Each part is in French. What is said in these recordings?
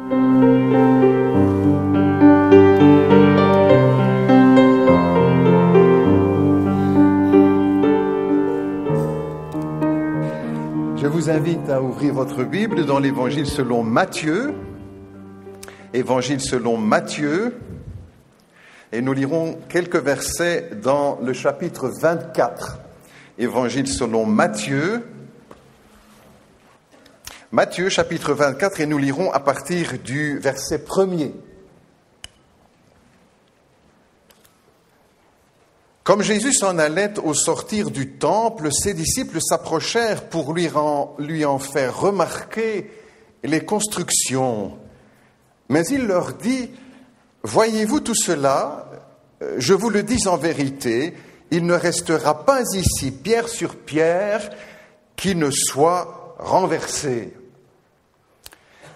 Je vous invite à ouvrir votre Bible dans l'Évangile selon Matthieu. Évangile selon Matthieu. Et nous lirons quelques versets dans le chapitre 24. Évangile selon Matthieu. Matthieu, chapitre 24, et nous lirons à partir du verset 1er. Comme Jésus s'en allait au sortir du temple, ses disciples s'approchèrent pour lui en faire remarquer les constructions. Mais il leur dit, « Voyez-vous tout cela ? Je vous le dis en vérité, il ne restera pas ici pierre sur pierre qui ne soit renversé. »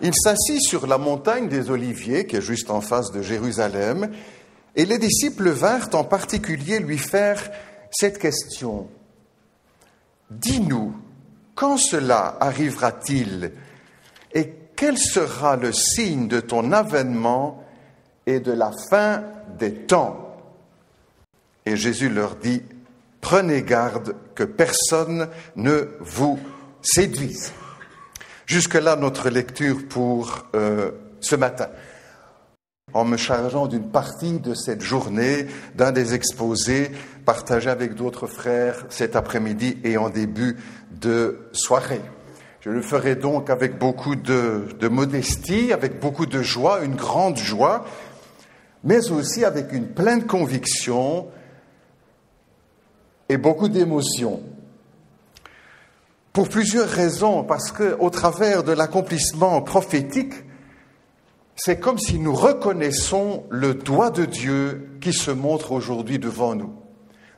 Il s'assit sur la montagne des Oliviers, qui est juste en face de Jérusalem, et les disciples vinrent en particulier lui faire cette question. « Dis-nous, quand cela arrivera-t-il et quel sera le signe de ton avènement et de la fin des temps ?» Et Jésus leur dit, « Prenez garde que personne ne vous séduise. » Jusque-là, notre lecture pour ce matin. En me chargeant d'une partie de cette journée, d'un des exposés partagés avec d'autres frères cet après-midi et en début de soirée. Je le ferai donc avec beaucoup de modestie, avec beaucoup de joie, une grande joie, mais aussi avec une pleine conviction et beaucoup d'émotion. Pour plusieurs raisons, parce qu'au travers de l'accomplissement prophétique, c'est comme si nous reconnaissons le doigt de Dieu qui se montre aujourd'hui devant nous.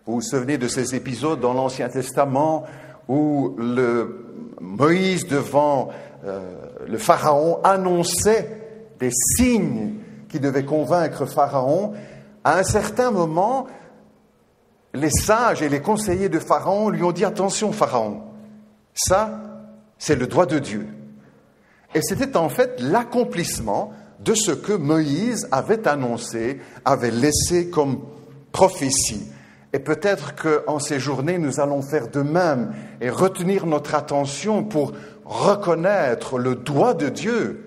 Vous vous souvenez de ces épisodes dans l'Ancien Testament où Moïse devant le Pharaon annonçait des signes qui devaient convaincre Pharaon. À un certain moment, les sages et les conseillers de Pharaon lui ont dit « Attention Pharaon, ça, c'est le doigt de Dieu. » Et c'était en fait l'accomplissement de ce que Moïse avait annoncé, avait laissé comme prophétie. Et peut-être qu'en ces journées, nous allons faire de même et retenir notre attention pour reconnaître le doigt de Dieu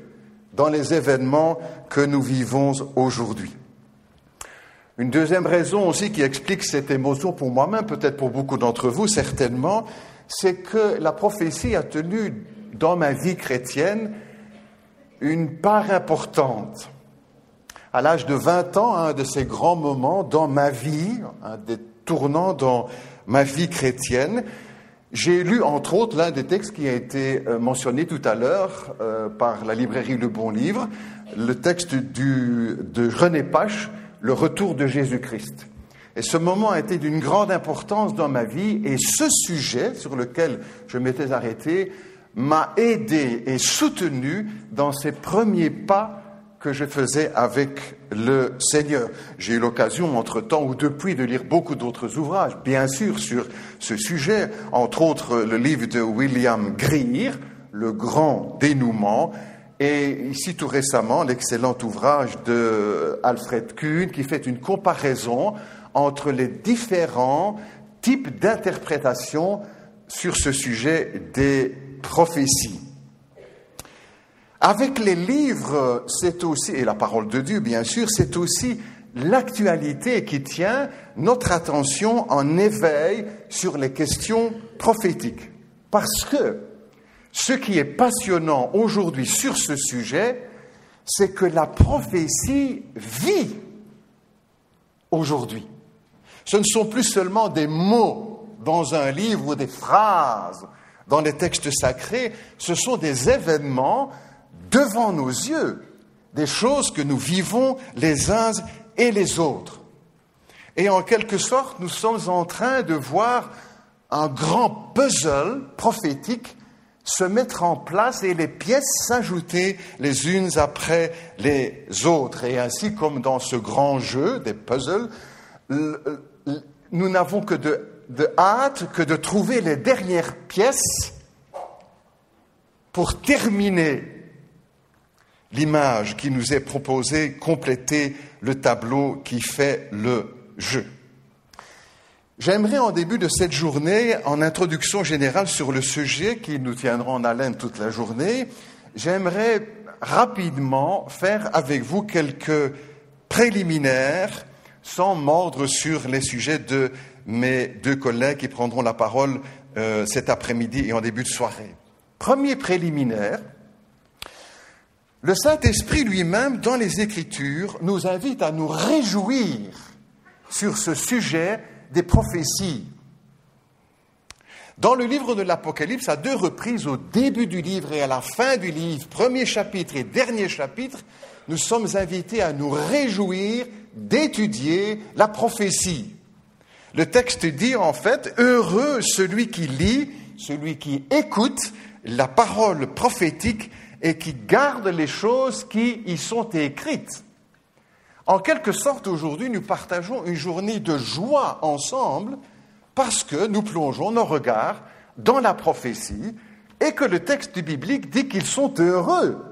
dans les événements que nous vivons aujourd'hui. Une deuxième raison aussi qui explique cette émotion pour moi-même, peut-être pour beaucoup d'entre vous certainement, c'est que la prophétie a tenu dans ma vie chrétienne une part importante. À l'âge de 20 ans, un de ces grands moments dans ma vie, un des tournants dans ma vie chrétienne, j'ai lu entre autres l'un des textes qui a été mentionné tout à l'heure par la librairie Le Bon Livre, le texte de René Pache, Le Retour de Jésus-Christ. Et ce moment a été d'une grande importance dans ma vie et ce sujet sur lequel je m'étais arrêté m'a aidé et soutenu dans ces premiers pas que je faisais avec le Seigneur. J'ai eu l'occasion, entre-temps ou depuis, de lire beaucoup d'autres ouvrages, bien sûr, sur ce sujet, entre autres le livre de William Greer, Le Grand Dénouement, et ici tout récemment, l'excellent ouvrage de Alfred Kuhn, qui fait une comparaison entre les différents types d'interprétations sur ce sujet des prophéties. Avec les livres, c'est aussi, et la parole de Dieu bien sûr, c'est aussi l'actualité qui tient notre attention en éveil sur les questions prophétiques. Parce que ce qui est passionnant aujourd'hui sur ce sujet, c'est que la prophétie vit aujourd'hui. Ce ne sont plus seulement des mots dans un livre ou des phrases dans les textes sacrés, ce sont des événements devant nos yeux, des choses que nous vivons les uns et les autres. Et en quelque sorte, nous sommes en train de voir un grand puzzle prophétique se mettre en place et les pièces s'ajouter les unes après les autres. Et ainsi, comme dans ce grand jeu des puzzles, nous n'avons que de hâte que de trouver les dernières pièces pour terminer l'image qui nous est proposée, compléter le tableau qui fait le jeu. J'aimerais en début de cette journée, en introduction générale sur le sujet qui nous tiendra en haleine toute la journée, j'aimerais rapidement faire avec vous quelques préliminaires sans mordre sur les sujets de mes deux collègues qui prendront la parole cet après-midi et en début de soirée. Premier préliminaire, le Saint-Esprit lui-même, dans les Écritures, nous invite à nous réjouir sur ce sujet des prophéties. Dans le livre de l'Apocalypse, à 2 reprises, au début du livre et à la fin du livre, premier chapitre et dernier chapitre, nous sommes invités à nous réjouir d'étudier la prophétie. Le texte dit en fait, « Heureux celui qui lit, celui qui écoute la parole prophétique et qui garde les choses qui y sont écrites. » En quelque sorte, aujourd'hui, nous partageons une journée de joie ensemble parce que nous plongeons nos regards dans la prophétie et que le texte biblique dit qu'ils sont heureux,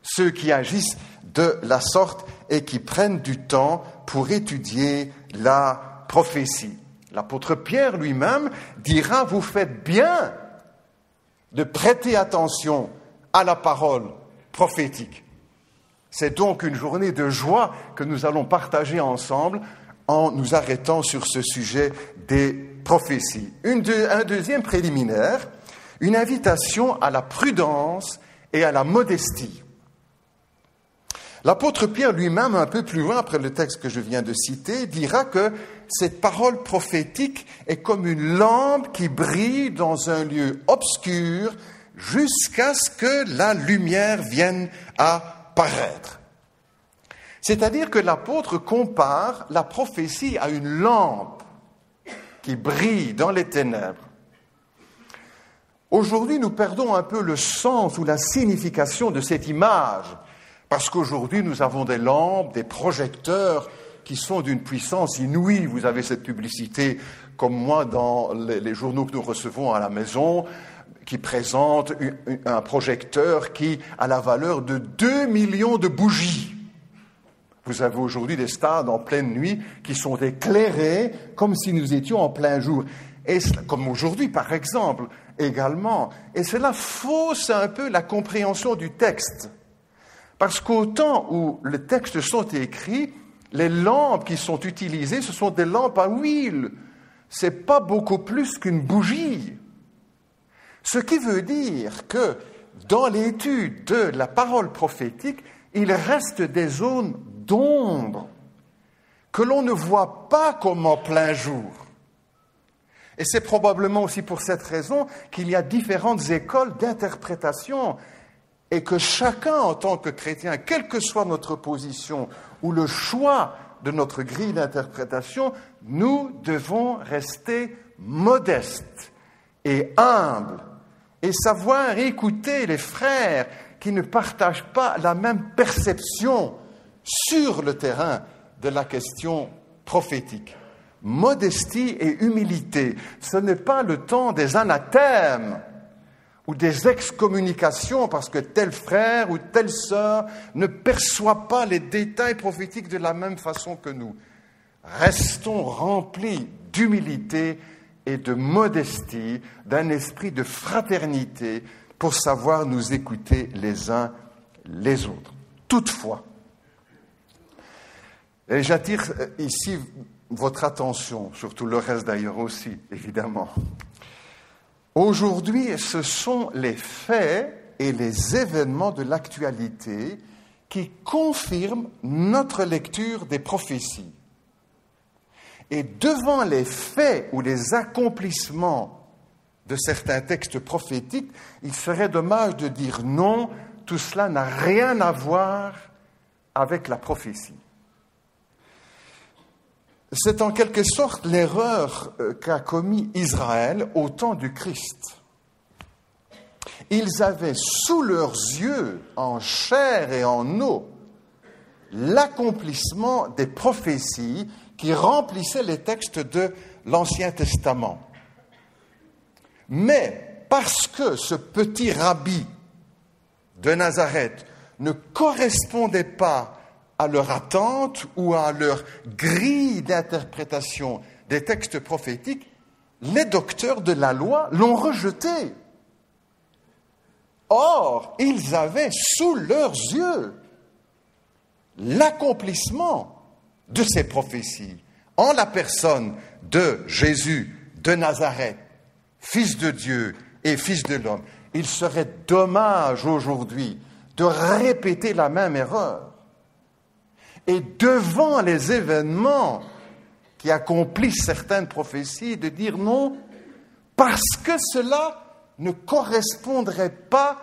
ceux qui agissent de la sorte et qui prennent du temps pour étudier la prophétie. L'apôtre Pierre lui-même dira « Vous faites bien de prêter attention à la parole prophétique. » C'est donc une journée de joie que nous allons partager ensemble en nous arrêtant sur ce sujet des prophéties. Un deuxième préliminaire, une invitation à la prudence et à la modestie. L'apôtre Pierre lui-même, un peu plus loin, après le texte que je viens de citer, dira que cette parole prophétique est comme une lampe qui brille dans un lieu obscur jusqu'à ce que la lumière vienne à paraître. C'est-à-dire que l'apôtre compare la prophétie à une lampe qui brille dans les ténèbres. Aujourd'hui, nous perdons un peu le sens ou la signification de cette image, parce qu'aujourd'hui, nous avons des lampes, des projecteurs qui sont d'une puissance inouïe. Vous avez cette publicité, comme moi, dans les journaux que nous recevons à la maison, qui présente un projecteur qui a la valeur de 2 millions de bougies. Vous avez aujourd'hui des stades en pleine nuit qui sont éclairés comme si nous étions en plein jour. Et comme aujourd'hui, par exemple, également. Et cela fausse un peu la compréhension du texte. Parce qu'au temps où les textes sont écrits, les lampes qui sont utilisées, ce sont des lampes à huile. C'est pas beaucoup plus qu'une bougie. Ce qui veut dire que dans l'étude de la parole prophétique, il reste des zones d'ombre que l'on ne voit pas comme en plein jour. Et c'est probablement aussi pour cette raison qu'il y a différentes écoles d'interprétation et que chacun, en tant que chrétien, quelle que soit notre position ou le choix de notre grille d'interprétation, nous devons rester modestes et humbles et savoir écouter les frères qui ne partagent pas la même perception sur le terrain de la question prophétique. Modestie et humilité, ce n'est pas le temps des anathèmes ou des excommunications parce que tel frère ou telle sœur ne perçoit pas les détails prophétiques de la même façon que nous. Restons remplis d'humilité et de modestie, d'un esprit de fraternité pour savoir nous écouter les uns les autres. Toutefois, et j'attire ici votre attention, surtout le reste d'ailleurs aussi, évidemment. Aujourd'hui, ce sont les faits et les événements de l'actualité qui confirment notre lecture des prophéties. Et devant les faits ou les accomplissements de certains textes prophétiques, il serait dommage de dire non, tout cela n'a rien à voir avec la prophétie. C'est en quelque sorte l'erreur qu'a commis Israël au temps du Christ. Ils avaient sous leurs yeux, en chair et en eau, l'accomplissement des prophéties qui remplissaient les textes de l'Ancien Testament. Mais parce que ce petit rabbi de Nazareth ne correspondaient pas à leur attente ou à leur grille d'interprétation des textes prophétiques, les docteurs de la loi l'ont rejeté. Or, ils avaient sous leurs yeux l'accomplissement de ces prophéties en la personne de Jésus de Nazareth, Fils de Dieu et Fils de l'homme. Il serait dommage aujourd'hui de répéter la même erreur. Et devant les événements qui accomplissent certaines prophéties, de dire non, parce que cela ne correspondrait pas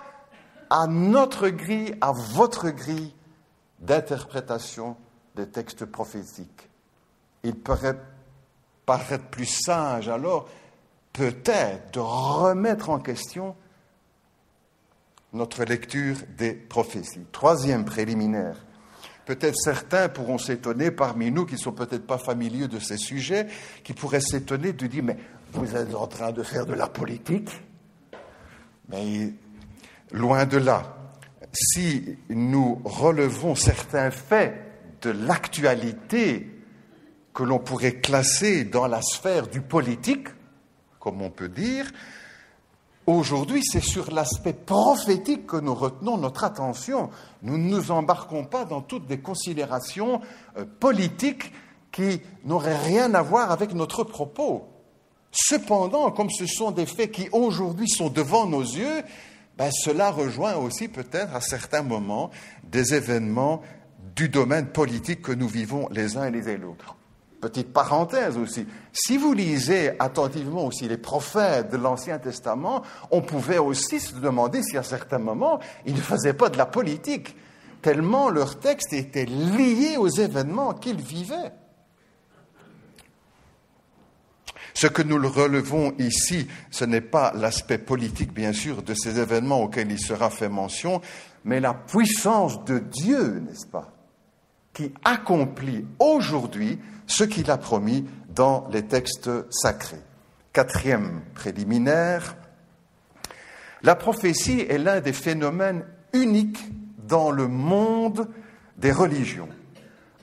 à notre grille, à votre grille d'interprétation des textes prophétiques. Il pourrait paraître plus sage alors, peut-être, de remettre en question notre lecture des prophéties. Troisième préliminaire. Peut-être certains pourront s'étonner parmi nous qui ne sont peut-être pas familiers de ces sujets, qui pourraient s'étonner de dire « Mais vous êtes en train de faire de la politique ?» Mais loin de là. Si nous relevons certains faits de l'actualité que l'on pourrait classer dans la sphère du politique, comme on peut dire, aujourd'hui, c'est sur l'aspect prophétique que nous retenons notre attention. Nous ne nous embarquons pas dans toutes des considérations politiques qui n'auraient rien à voir avec notre propos. Cependant, comme ce sont des faits qui aujourd'hui sont devant nos yeux, cela rejoint aussi peut-être à certains moments des événements du domaine politique que nous vivons les uns et les autres. Petite parenthèse aussi, si vous lisez attentivement aussi les prophètes de l'Ancien Testament, on pouvait aussi se demander si à certains moments, ils ne faisaient pas de la politique, tellement leurs textes étaient liés aux événements qu'ils vivaient. Ce que nous relevons ici, ce n'est pas l'aspect politique, bien sûr, de ces événements auxquels il sera fait mention, mais la puissance de Dieu, n'est-ce pas, qui accomplit aujourd'hui ce qu'il a promis dans les textes sacrés. Quatrième préliminaire, la prophétie est l'un des phénomènes uniques dans le monde des religions.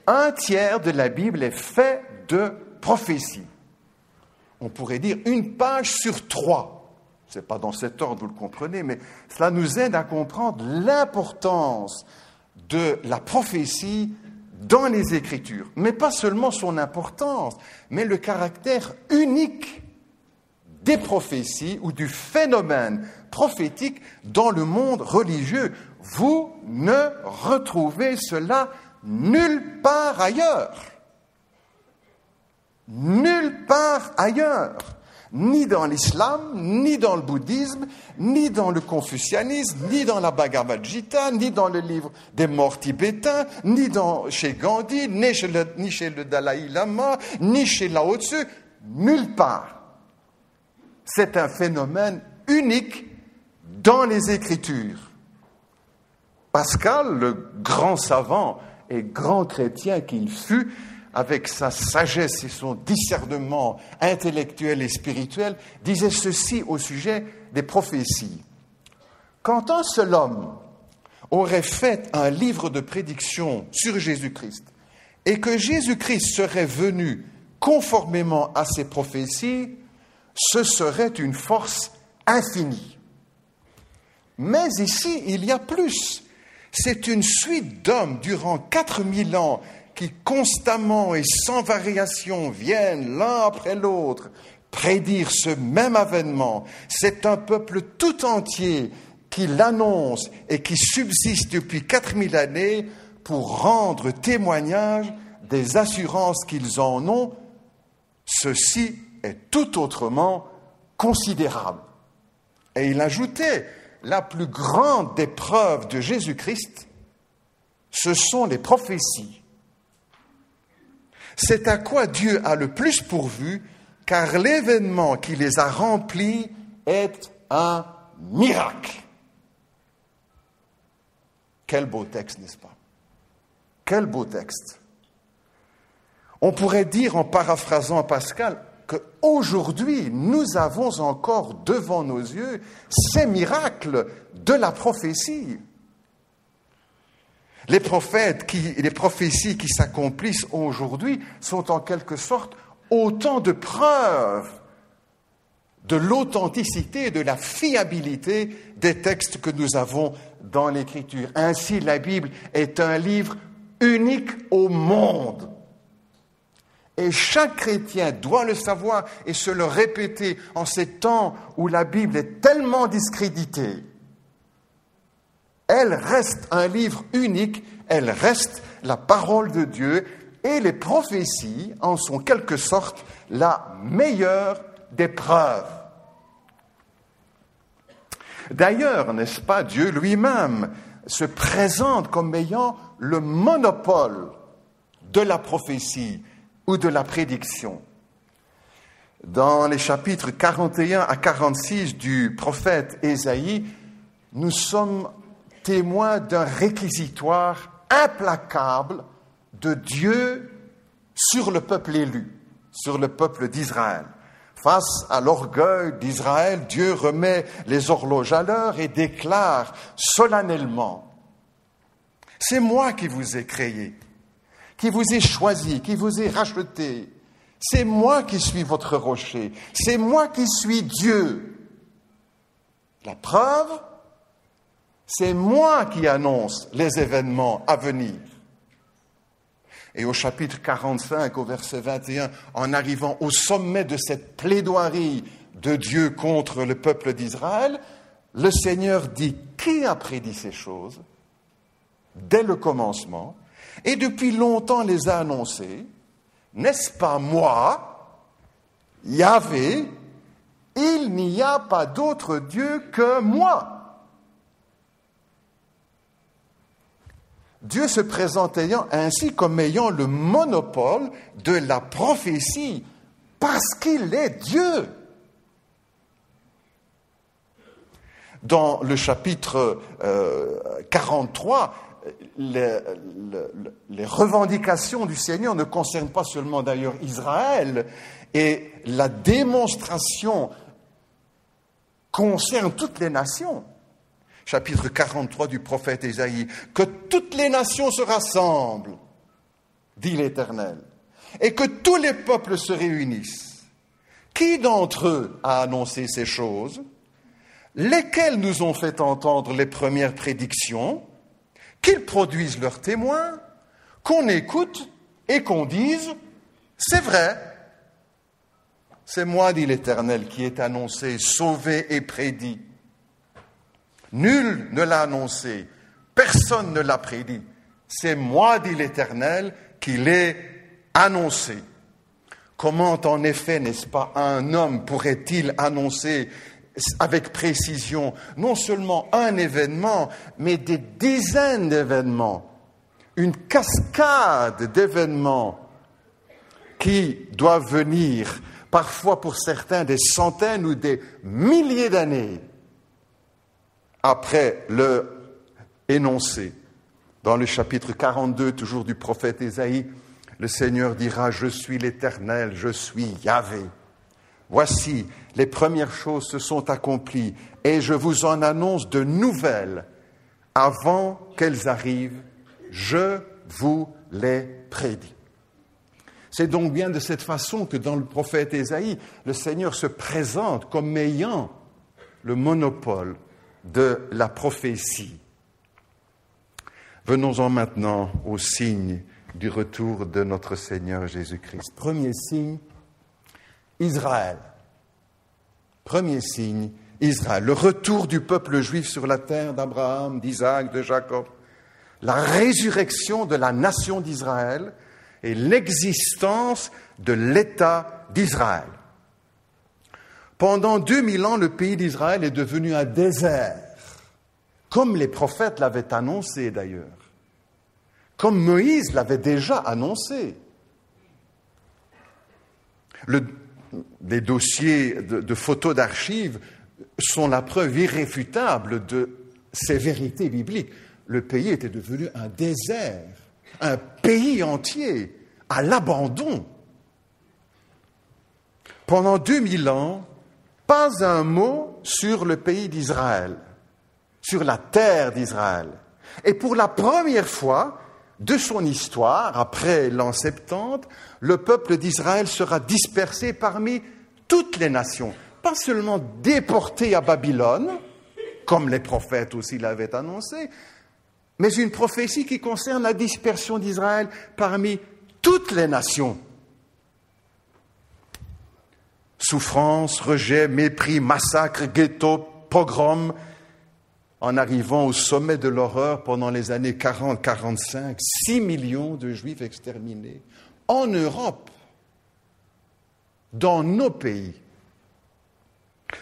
1/3 de la Bible est fait de prophéties. On pourrait dire 1 page sur 3. Ce n'est pas dans cet ordre, vous le comprenez, mais cela nous aide à comprendre l'importance de la prophétie dans les Écritures. Mais pas seulement son importance, mais le caractère unique des prophéties ou du phénomène prophétique dans le monde religieux. Vous ne retrouvez cela nulle part ailleurs. Nulle part ailleurs, ni dans l'islam, ni dans le bouddhisme, ni dans le confucianisme, ni dans la Bhagavad Gita, ni dans le livre des morts tibétains, ni chez Gandhi, ni chez le Dalai Lama, ni chez Lao Tzu, nulle part. C'est un phénomène unique dans les Écritures. Pascal, le grand savant et grand chrétien qu'il fut, avec sa sagesse et son discernement intellectuel et spirituel, disait ceci au sujet des prophéties. Quand un seul homme aurait fait un livre de prédiction sur Jésus-Christ et que Jésus-Christ serait venu conformément à ces prophéties, ce serait une force infinie. Mais ici, il y a plus. C'est une suite d'hommes durant 4000 ans qui constamment et sans variation viennent l'un après l'autre prédire ce même avènement. C'est un peuple tout entier qui l'annonce et qui subsiste depuis 4000 années pour rendre témoignage des assurances qu'ils en ont. Ceci est tout autrement considérable. Et il ajoutait, la plus grande des preuves de Jésus-Christ, ce sont les prophéties. C'est à quoi Dieu a le plus pourvu, car l'événement qui les a remplis est un miracle. Quel beau texte, n'est-ce pas? Quel beau texte. On pourrait dire, en paraphrasant Pascal, qu'aujourd'hui, nous avons encore devant nos yeux ces miracles de la prophétie. Les prophéties qui s'accomplissent aujourd'hui sont en quelque sorte autant de preuves de l'authenticité et de la fiabilité des textes que nous avons dans l'Écriture. Ainsi, la Bible est un livre unique au monde. Et chaque chrétien doit le savoir et se le répéter en ces temps où la Bible est tellement discréditée. Elle reste un livre unique, elle reste la parole de Dieu et les prophéties en sont quelque sorte la meilleure des preuves. D'ailleurs, n'est-ce pas, Dieu lui-même se présente comme ayant le monopole de la prophétie ou de la prédiction. Dans les chapitres 41 à 46 du prophète Ésaïe, nous sommes témoins d'un réquisitoire implacable de Dieu sur le peuple élu, sur le peuple d'Israël. Face à l'orgueil d'Israël, Dieu remet les horloges à l'heure et déclare solennellement « C'est moi qui vous ai créé, qui vous ai choisi, qui vous ai racheté. C'est moi qui suis votre rocher, c'est moi qui suis Dieu. La preuve, c'est moi qui annonce les événements à venir. » Et au chapitre 45, au verset 21, en arrivant au sommet de cette plaidoirie de Dieu contre le peuple d'Israël, le Seigneur dit « Qui a prédit ces choses ?» dès le commencement, et depuis longtemps les a annoncées. N'est-ce pas moi, Yahvé, il n'y a pas d'autre Dieu que moi. Dieu se présente ainsi comme ayant le monopole de la prophétie, parce qu'il est Dieu. Dans le chapitre 43, les revendications du Seigneur ne concernent pas seulement d'ailleurs Israël, et la démonstration concerne toutes les nations. Chapitre 43 du prophète Ésaïe, « Que toutes les nations se rassemblent, dit l'Éternel, et que tous les peuples se réunissent. Qui d'entre eux a annoncé ces choses? Lesquels nous ont fait entendre les premières prédictions? Qu'ils produisent leurs témoins, qu'on écoute et qu'on dise, c'est vrai. C'est moi, dit l'Éternel, qui est annoncé, sauvé et prédit. Nul ne l'a annoncé, personne ne l'a prédit. C'est moi, dit l'Éternel, qui l'ai annoncé. Comment, en effet, n'est-ce pas, un homme pourrait-il annoncer avec précision non seulement un événement, mais des dizaines d'événements, une cascade d'événements qui doivent venir, parfois pour certains des centaines ou des milliers d'années après le énoncé. Dans le chapitre 42, toujours du prophète Ésaïe, le Seigneur dira « Je suis l'Éternel, je suis Yahvé. Voici, les premières choses se sont accomplies et je vous en annonce de nouvelles avant qu'elles arrivent. Je vous les prédis. » C'est donc bien de cette façon que dans le prophète Ésaïe, le Seigneur se présente comme ayant le monopole de la prophétie. Venons-en maintenant au signe du retour de notre Seigneur Jésus-Christ. Premier signe, Israël. Premier signe, Israël. Le retour du peuple juif sur la terre d'Abraham, d'Isaac, de Jacob. La résurrection de la nation d'Israël et l'existence de l'État d'Israël. Pendant 2000 ans, le pays d'Israël est devenu un désert, comme les prophètes l'avaient annoncé d'ailleurs, comme Moïse l'avait déjà annoncé. Les dossiers de photos d'archives sont la preuve irréfutable de ces vérités bibliques. Le pays était devenu un désert, un pays entier à l'abandon. Pendant 2000 ans, pas un mot sur le pays d'Israël, sur la terre d'Israël. Et pour la première fois de son histoire, après l'an 70, le peuple d'Israël sera dispersé parmi toutes les nations, pas seulement déporté à Babylone, comme les prophètes aussi l'avaient annoncé, mais une prophétie qui concerne la dispersion d'Israël parmi toutes les nations. Souffrance, rejet, mépris, massacre, ghetto, pogrom, en arrivant au sommet de l'horreur pendant les années 40-45, 6 millions de Juifs exterminés en Europe, dans nos pays.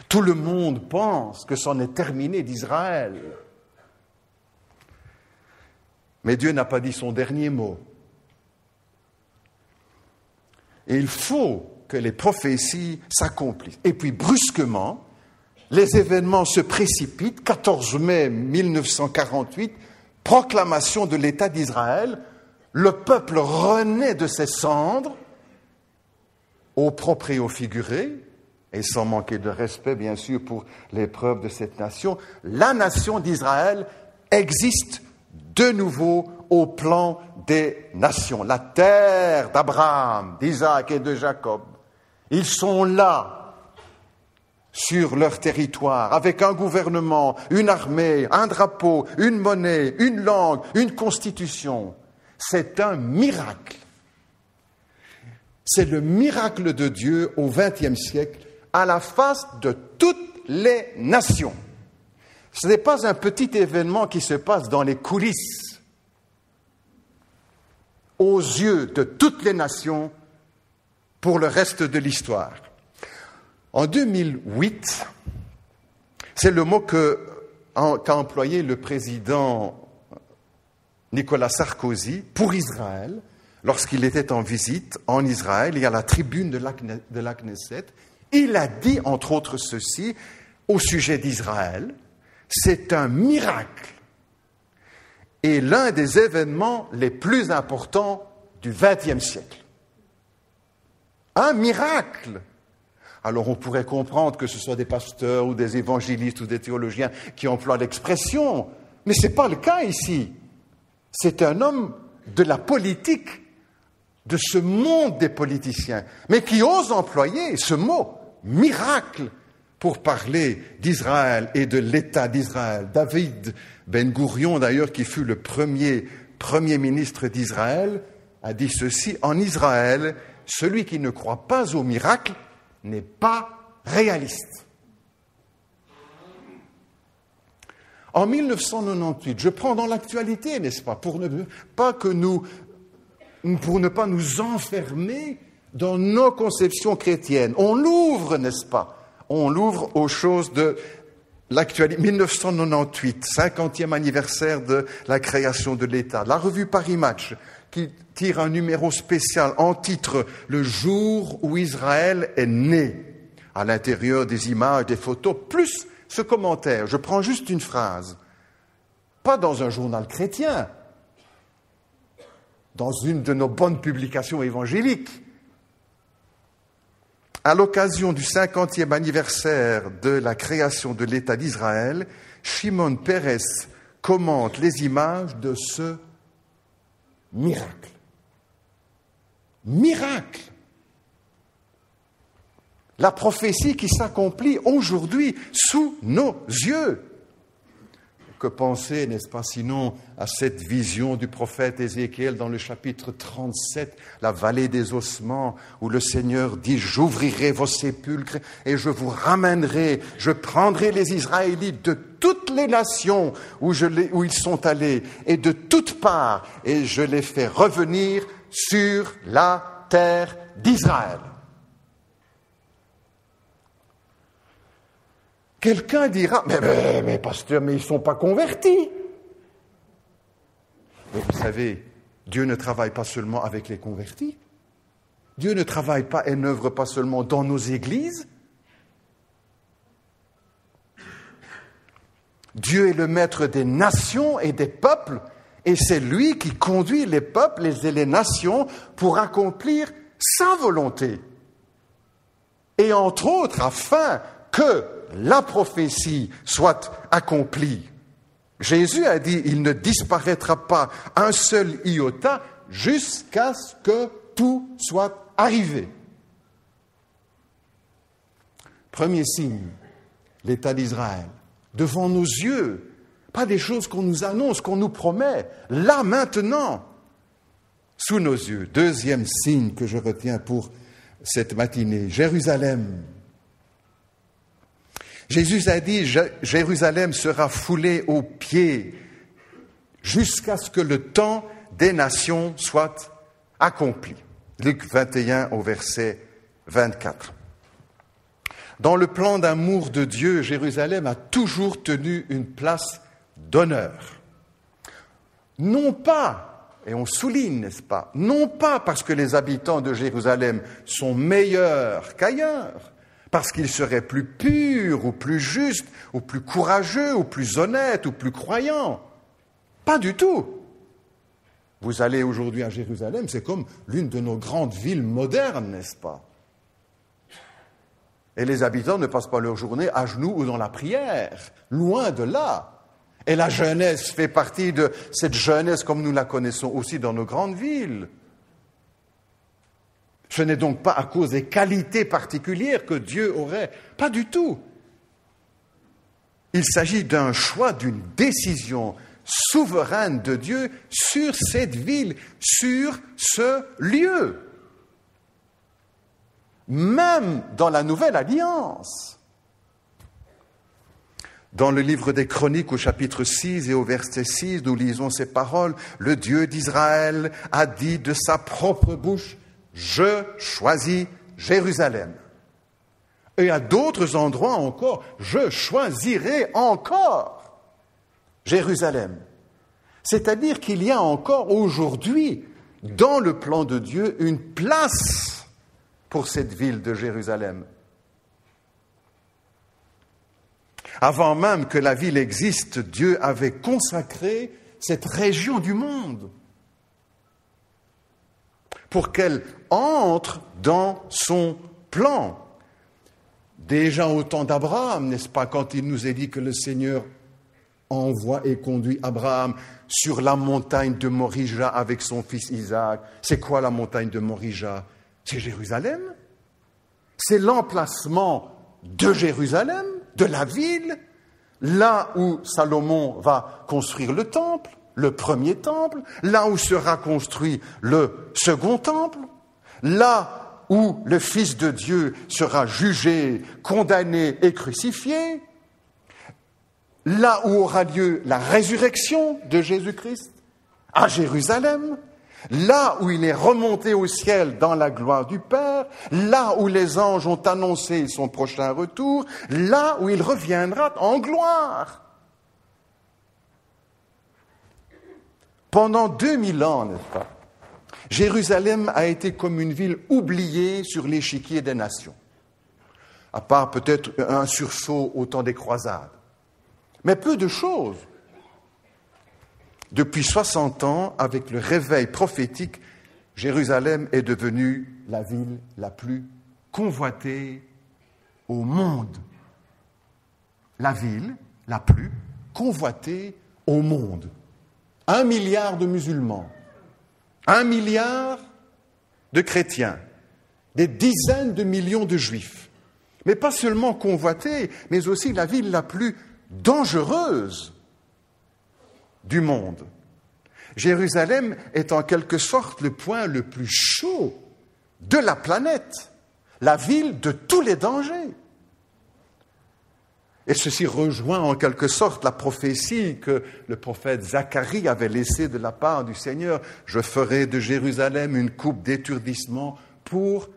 Tout le monde pense que c'en est terminé d'Israël. Mais Dieu n'a pas dit son dernier mot. Et il faut que les prophéties s'accomplissent. Et puis brusquement, les événements se précipitent. 14 mai 1948, proclamation de l'État d'Israël. Le peuple renaît de ses cendres, au propre et au figuré, et sans manquer de respect, bien sûr, pour les preuves de cette nation. La nation d'Israël existe de nouveau au plan des nations. La terre d'Abraham, d'Isaac et de Jacob. Ils sont là, sur leur territoire, avec un gouvernement, une armée, un drapeau, une monnaie, une langue, une constitution. C'est un miracle. C'est le miracle de Dieu au XXe siècle, à la face de toutes les nations. Ce n'est pas un petit événement qui se passe dans les coulisses. Aux yeux de toutes les nations, pour le reste de l'histoire. En 2008, c'est le mot qu'a employé le président Nicolas Sarkozy pour Israël, lorsqu'il était en visite en Israël et à la tribune de la Knesset. Il a dit, entre autres, ceci au sujet d'Israël: c'est un miracle et l'un des événements les plus importants du XXe siècle. Un miracle. Alors on pourrait comprendre que ce soit des pasteurs ou des évangélistes ou des théologiens qui emploient l'expression, mais ce n'est pas le cas ici. C'est un homme de la politique, de ce monde des politiciens, mais qui ose employer ce mot, miracle, pour parler d'Israël et de l'État d'Israël. David Ben-Gourion, d'ailleurs, qui fut le premier ministre d'Israël, a dit ceci: en Israël, celui qui ne croit pas au miracle n'est pas réaliste. En 1998, je prends dans l'actualité, n'est-ce pas, pour ne pas nous enfermer dans nos conceptions chrétiennes. On l'ouvre, n'est-ce pas? On l'ouvre aux choses de l'actualité. 1998, 50e anniversaire de la création de l'État. La revue Paris Match, qui tire un numéro spécial en titre « Le jour où Israël est né ». À l'intérieur des images, des photos, plus ce commentaire. Je prends juste une phrase. Pas dans un journal chrétien, dans une de nos bonnes publications évangéliques. À l'occasion du 50e anniversaire de la création de l'État d'Israël, Shimon Peres commente les images de ce miracle. Miracle! La prophétie qui s'accomplit aujourd'hui sous nos yeux. Que penser, n'est-ce pas, sinon à cette vision du prophète Ézéchiel dans le chapitre 37, la vallée des ossements, où le Seigneur dit « J'ouvrirai vos sépulcres et je vous ramènerai, je prendrai les Israélites de toutes les nations où ils sont allés et de toutes parts, et je les fais revenir sur la terre d'Israël. » Quelqu'un dira, mais pasteur, mais ils ne sont pas convertis. Mais vous savez, Dieu ne travaille pas seulement avec les convertis. Dieu ne travaille pas et n'œuvre pas seulement dans nos églises. Dieu est le maître des nations et des peuples, et c'est lui qui conduit les peuples et les nations pour accomplir sa volonté. Et entre autres, afin que la prophétie soit accomplie. Jésus a dit, il ne disparaîtra pas un seul iota jusqu'à ce que tout soit arrivé. Premier signe, l'État d'Israël, devant nos yeux, pas des choses qu'on nous annonce, qu'on nous promet, là, maintenant, sous nos yeux. Deuxième signe que je retiens pour cette matinée, Jérusalem. Jésus a dit, Jérusalem sera foulée aux pieds jusqu'à ce que le temps des nations soit accompli. Luc 21 au verset 24. Dans le plan d'amour de Dieu, Jérusalem a toujours tenu une place d'honneur. Non pas, et on souligne, n'est-ce pas, non pas parce que les habitants de Jérusalem sont meilleurs qu'ailleurs, parce qu'ils seraient plus purs, ou plus justes, ou plus courageux, ou plus honnêtes, ou plus croyants. Pas du tout. Vous allez aujourd'hui à Jérusalem, c'est comme l'une de nos grandes villes modernes, n'est-ce pas? Et les habitants ne passent pas leur journée à genoux ou dans la prière, loin de là. Et la jeunesse fait partie de cette jeunesse comme nous la connaissons aussi dans nos grandes villes. Ce n'est donc pas à cause des qualités particulières que Dieu aurait, pas du tout. Il s'agit d'un choix, d'une décision souveraine de Dieu sur cette ville, sur ce lieu. Même dans la Nouvelle Alliance. Dans le livre des Chroniques au chapitre 6 et au verset 6, nous lisons ces paroles. Le Dieu d'Israël a dit de sa propre bouche, « Je choisis Jérusalem ». Et à d'autres endroits encore, « Je choisirai encore Jérusalem ». C'est-à-dire qu'il y a encore aujourd'hui, dans le plan de Dieu, une place pour cette ville de Jérusalem. Avant même que la ville existe, Dieu avait consacré cette région du monde pour qu'elle entre dans son plan. Déjà au temps d'Abraham, n'est-ce pas, quand il nous est dit que le Seigneur envoie et conduit Abraham sur la montagne de Morija avec son fils Isaac. C'est quoi la montagne de Morija? C'est Jérusalem. C'est l'emplacement de Jérusalem, de la ville, là où Salomon va construire le temple, le premier temple, là où sera construit le second temple, là où le Fils de Dieu sera jugé, condamné et crucifié, là où aura lieu la résurrection de Jésus-Christ, à Jérusalem, là où il est remonté au ciel dans la gloire du Père, là où les anges ont annoncé son prochain retour, là où il reviendra en gloire. Pendant 2000 ans, n'est-ce pas, Jérusalem a été comme une ville oubliée sur l'échiquier des nations, à part peut-être un sursaut au temps des croisades. Mais peu de choses. Depuis 60 ans, avec le réveil prophétique, Jérusalem est devenue la ville la plus convoitée au monde. La ville la plus convoitée au monde. 1 milliard de musulmans, 1 milliard de chrétiens, des dizaines de millions de juifs. Mais pas seulement convoitée, mais aussi la ville la plus dangereuse du monde. Jérusalem est en quelque sorte le point le plus chaud de la planète, la ville de tous les dangers. Et ceci rejoint en quelque sorte la prophétie que le prophète Zacharie avait laissée de la part du Seigneur. Je ferai de Jérusalem une coupe d'étourdissement pour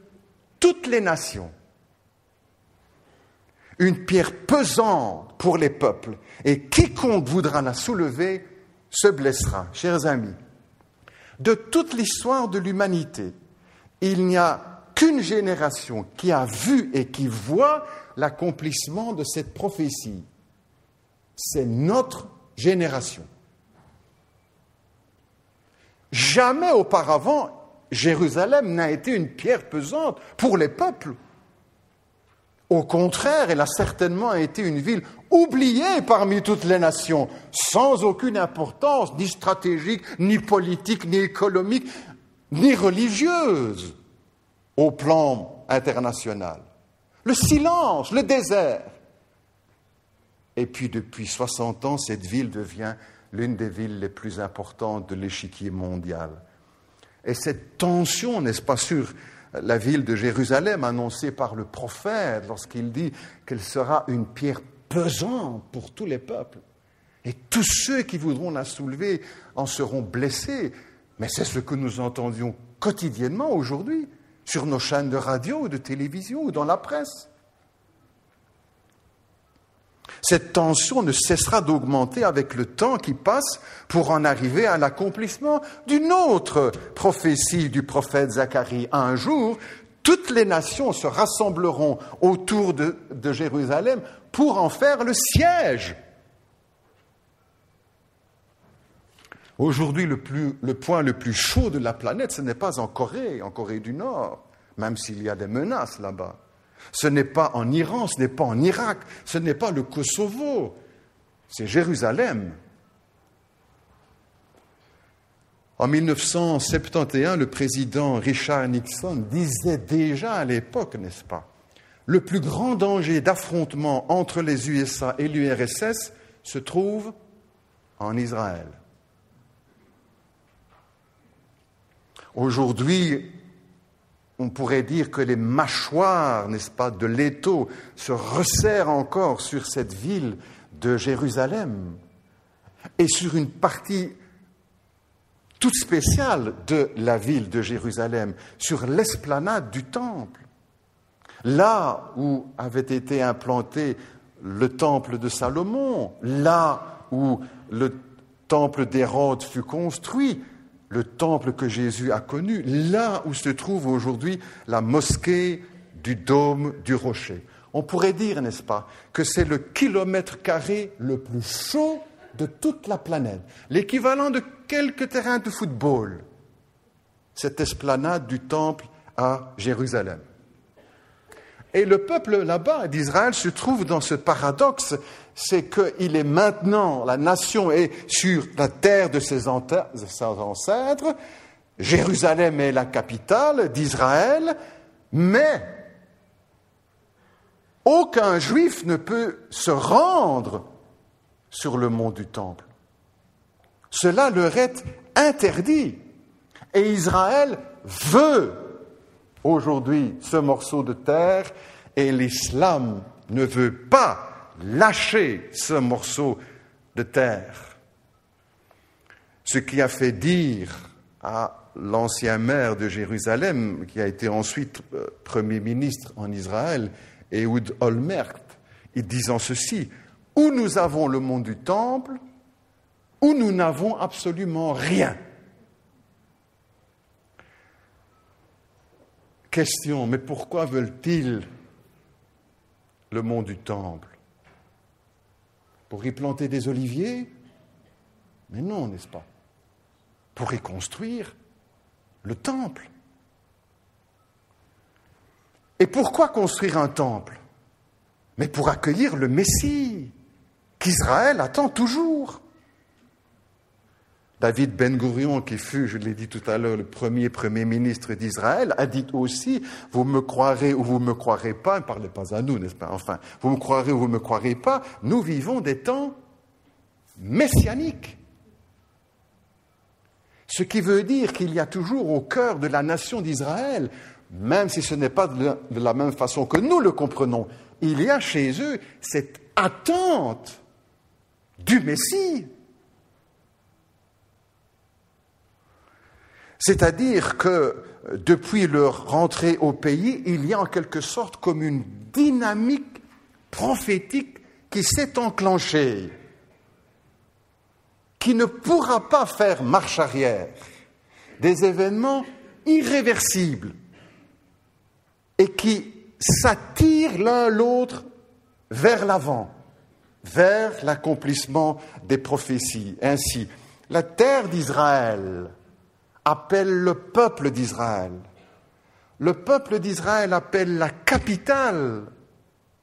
toutes les nations. Une pierre pesante pour les peuples, et quiconque voudra la soulever se blessera. Chers amis, de toute l'histoire de l'humanité, il n'y a qu'une génération qui a vu et qui voit l'accomplissement de cette prophétie. C'est notre génération. Jamais auparavant, Jérusalem n'a été une pierre pesante pour les peuples. Au contraire, elle a certainement été une ville oubliée parmi toutes les nations, sans aucune importance, ni stratégique, ni politique, ni économique, ni religieuse, au plan international. Le silence, le désert. Et puis depuis 60 ans, cette ville devient l'une des villes les plus importantes de l'échiquier mondial. Et cette tension, n'est-ce pas, sur la ville de Jérusalem, annoncée par le prophète, lorsqu'il dit qu'elle sera une pierre pesante pour tous les peuples. Et tous ceux qui voudront la soulever en seront blessés. Mais c'est ce que nous entendions quotidiennement aujourd'hui, sur nos chaînes de radio ou de télévision ou dans la presse. Cette tension ne cessera d'augmenter avec le temps qui passe pour en arriver à l'accomplissement d'une autre prophétie du prophète Zacharie. Un jour, toutes les nations se rassembleront autour de Jérusalem pour en faire le siège. Aujourd'hui, le point le plus chaud de la planète, ce n'est pas en Corée du Nord, même s'il y a des menaces là-bas. Ce n'est pas en Iran, ce n'est pas en Irak, ce n'est pas le Kosovo, c'est Jérusalem. En 1971, le président Richard Nixon disait déjà à l'époque, n'est-ce pas, le plus grand danger d'affrontement entre les USA et l'URSS se trouve en Israël. Aujourd'hui, on pourrait dire que les mâchoires, n'est-ce pas, de l'étau se resserrent encore sur cette ville de Jérusalem et sur une partie toute spéciale de la ville de Jérusalem, sur l'esplanade du temple, là où avait été implanté le temple de Salomon, là où le temple d'Hérode fut construit, le temple que Jésus a connu, là où se trouve aujourd'hui la mosquée du dôme du rocher. On pourrait dire, n'est-ce pas, que c'est le kilomètre carré le plus chaud de toute la planète, l'équivalent de quelques terrains de football, cette esplanade du temple à Jérusalem. Et le peuple là-bas d'Israël se trouve dans ce paradoxe, c'est qu'il est maintenant, la nation est sur la terre de ses ancêtres, Jérusalem est la capitale d'Israël, mais aucun juif ne peut se rendre sur le mont du Temple. Cela leur est interdit. Et Israël veut aujourd'hui ce morceau de terre et l'islam ne veut pas lâcher ce morceau de terre. Ce qui a fait dire à l'ancien maire de Jérusalem, qui a été ensuite Premier ministre en Israël, Ehud Olmert, il disant ceci: « Où nous avons le mont du Temple, où nous n'avons absolument rien. » Question, mais pourquoi veulent-ils le mont du Temple? Pour y planter des oliviers? Mais non, n'est-ce pas? Pour y construire le temple. Et pourquoi construire un temple? Mais pour accueillir le Messie, qu'Israël attend toujours. David Ben-Gourion, qui fut, je l'ai dit tout à l'heure, le premier ministre d'Israël, a dit aussi, vous me croirez ou vous ne me croirez pas, ne parlez pas à nous, n'est-ce pas? Enfin, vous me croirez ou vous ne me croirez pas, nous vivons des temps messianiques. Ce qui veut dire qu'il y a toujours au cœur de la nation d'Israël, même si ce n'est pas de la même façon que nous le comprenons, il y a chez eux cette attente du Messie. C'est-à-dire que depuis leur rentrée au pays, il y a en quelque sorte comme une dynamique prophétique qui s'est enclenchée, qui ne pourra pas faire marche arrière, des événements irréversibles et qui s'attirent l'un l'autre vers l'avant, vers l'accomplissement des prophéties. Ainsi, la terre d'Israël appelle le peuple d'Israël. Le peuple d'Israël appelle la capitale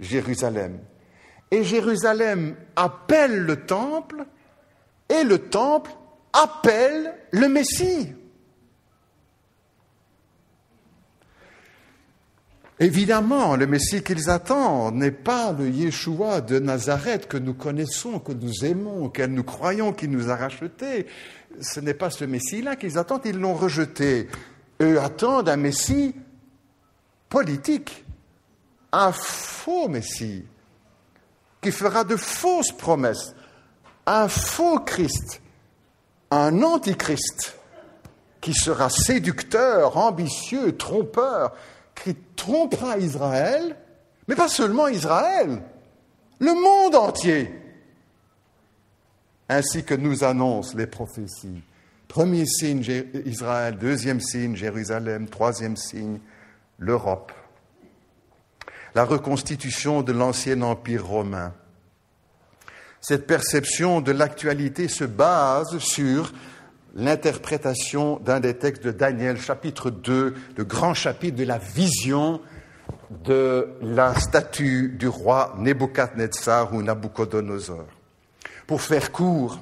Jérusalem. Et Jérusalem appelle le temple, et le temple appelle le Messie. Évidemment, le Messie qu'ils attendent n'est pas le Yeshua de Nazareth que nous connaissons, que nous aimons, que nous croyons qu'il nous a rachetés. Ce n'est pas ce Messie-là qu'ils attendent, ils l'ont rejeté. Eux attendent un Messie politique, un faux Messie, qui fera de fausses promesses, un faux Christ, un antichrist, qui sera séducteur, ambitieux, trompeur, qui trompera Israël, mais pas seulement Israël, le monde entier, ainsi que nous annoncent les prophéties. Premier signe, Israël, deuxième signe, Jérusalem, troisième signe, l'Europe. La reconstitution de l'ancien empire romain. Cette perception de l'actualité se base sur l'interprétation d'un des textes de Daniel, chapitre 2, le grand chapitre de la vision de la statue du roi Nebuchadnezzar ou Nabuchodonosor. Pour faire court,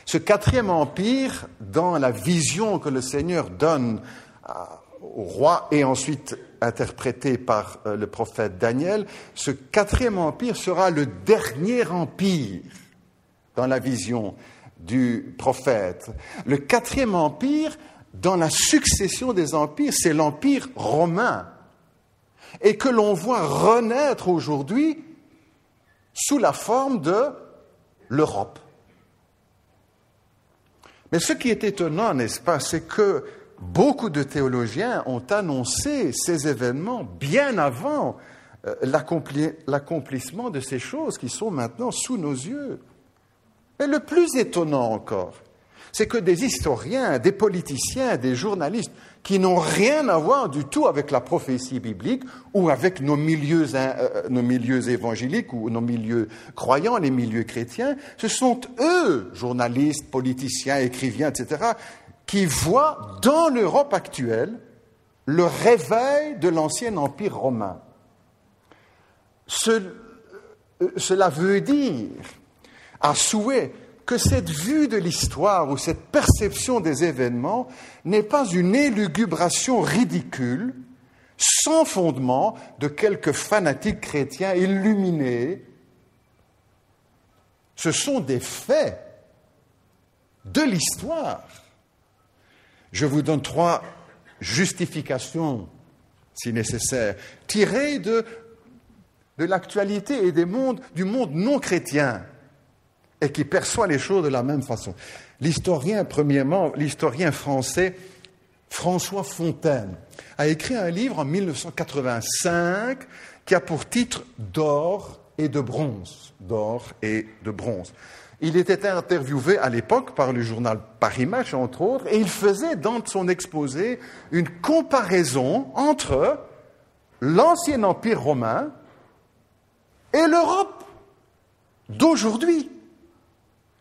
ce quatrième empire, dans la vision que le Seigneur donne au roi et ensuite interprété par le prophète Daniel, ce quatrième empire sera le dernier empire dans la vision du prophète. Le quatrième empire, dans la succession des empires, c'est l'empire romain, et que l'on voit renaître aujourd'hui sous la forme de l'Europe. Mais ce qui est étonnant, n'est-ce pas, c'est que beaucoup de théologiens ont annoncé ces événements bien avant l'accomplissement de ces choses qui sont maintenant sous nos yeux. Mais le plus étonnant encore, c'est que des historiens, des politiciens, des journalistes qui n'ont rien à voir du tout avec la prophétie biblique ou avec nos milieux évangéliques ou nos milieux croyants, les milieux chrétiens, ce sont eux, journalistes, politiciens, écrivains, etc., qui voient dans l'Europe actuelle le réveil de l'ancien empire romain. Cela veut dire, à souhait, que cette vue de l'histoire ou cette perception des événements n'est pas une élugubration ridicule, sans fondement, de quelques fanatiques chrétiens illuminés. Ce sont des faits de l'histoire. Je vous donne 3 justifications, si nécessaire, tirées de l'actualité et du monde non chrétien, et qui perçoit les choses de la même façon. L'historien français François Fontaine a écrit un livre en 1985 qui a pour titre « D'or et de bronze ». D'or et de bronze. Il était interviewé à l'époque par le journal Paris Match, entre autres, et il faisait dans son exposé une comparaison entre l'ancien empire romain et l'Europe d'aujourd'hui.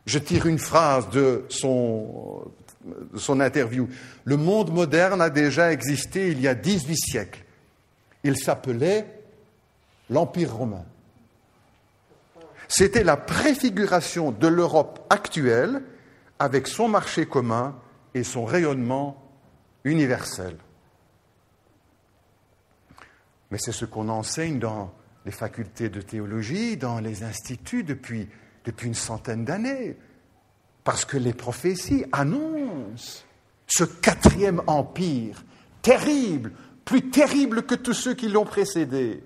Je tire une phrase de son interview. « Le monde moderne a déjà existé il y a 18 siècles. Il s'appelait l'Empire romain. C'était la préfiguration de l'Europe actuelle avec son marché commun et son rayonnement universel. » Mais c'est ce qu'on enseigne dans les facultés de théologie, dans les instituts depuis une centaine d'années, parce que les prophéties annoncent ce 4e empire terrible, plus terrible que tous ceux qui l'ont précédé.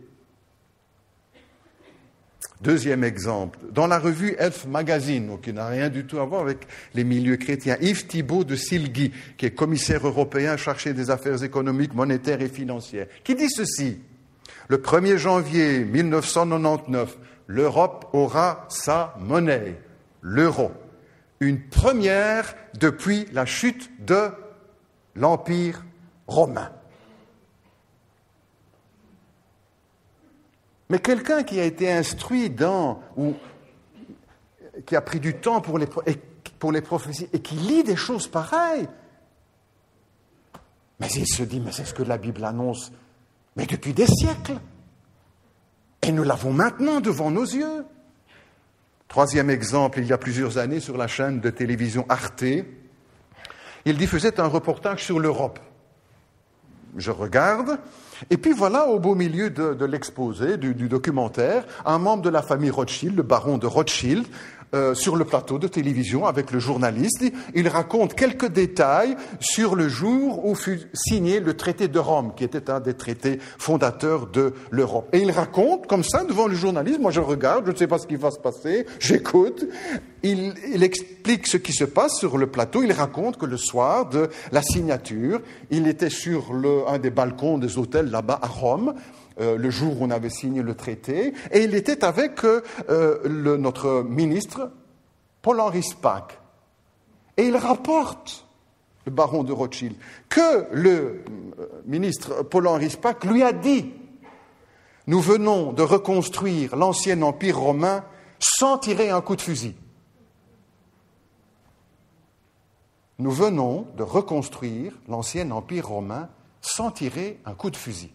Deuxième exemple, dans la revue Elf Magazine, qui n'a rien du tout à voir avec les milieux chrétiens, Yves Thibault de Silgui, qui est commissaire européen chargé des affaires économiques, monétaires et financières, qui dit ceci: le 1er janvier 1999, l'Europe aura sa monnaie, l'euro. Une première depuis la chute de l'Empire romain. Mais quelqu'un qui a été instruit ou qui a pris du temps pour les prophéties et qui lit des choses pareilles, mais il se dit, mais c'est ce que la Bible annonce, mais depuis des siècles. Et nous l'avons maintenant devant nos yeux. Troisième exemple, il y a plusieurs années, sur la chaîne de télévision Arte, il diffusait un reportage sur l'Europe. Je regarde, et puis voilà, au beau milieu de l'exposé, du documentaire, un membre de la famille Rothschild, le baron de Rothschild, sur le plateau de télévision avec le journaliste. Il raconte quelques détails sur le jour où fut signé le traité de Rome, qui était un des traités fondateurs de l'Europe. Et il raconte comme ça devant le journaliste, moi je regarde, je ne sais pas ce qui va se passer, j'écoute. Il explique ce qui se passe sur le plateau, il raconte que le soir de la signature, il était sur un des balcons des hôtels là-bas à Rome, le jour où on avait signé le traité, et il était avec notre ministre, Paul-Henri Spaak. Et il rapporte, le baron de Rothschild, que le ministre Paul-Henri Spaak lui a dit « Nous venons de reconstruire l'ancien empire romain sans tirer un coup de fusil. Nous venons de reconstruire l'ancien empire romain sans tirer un coup de fusil. »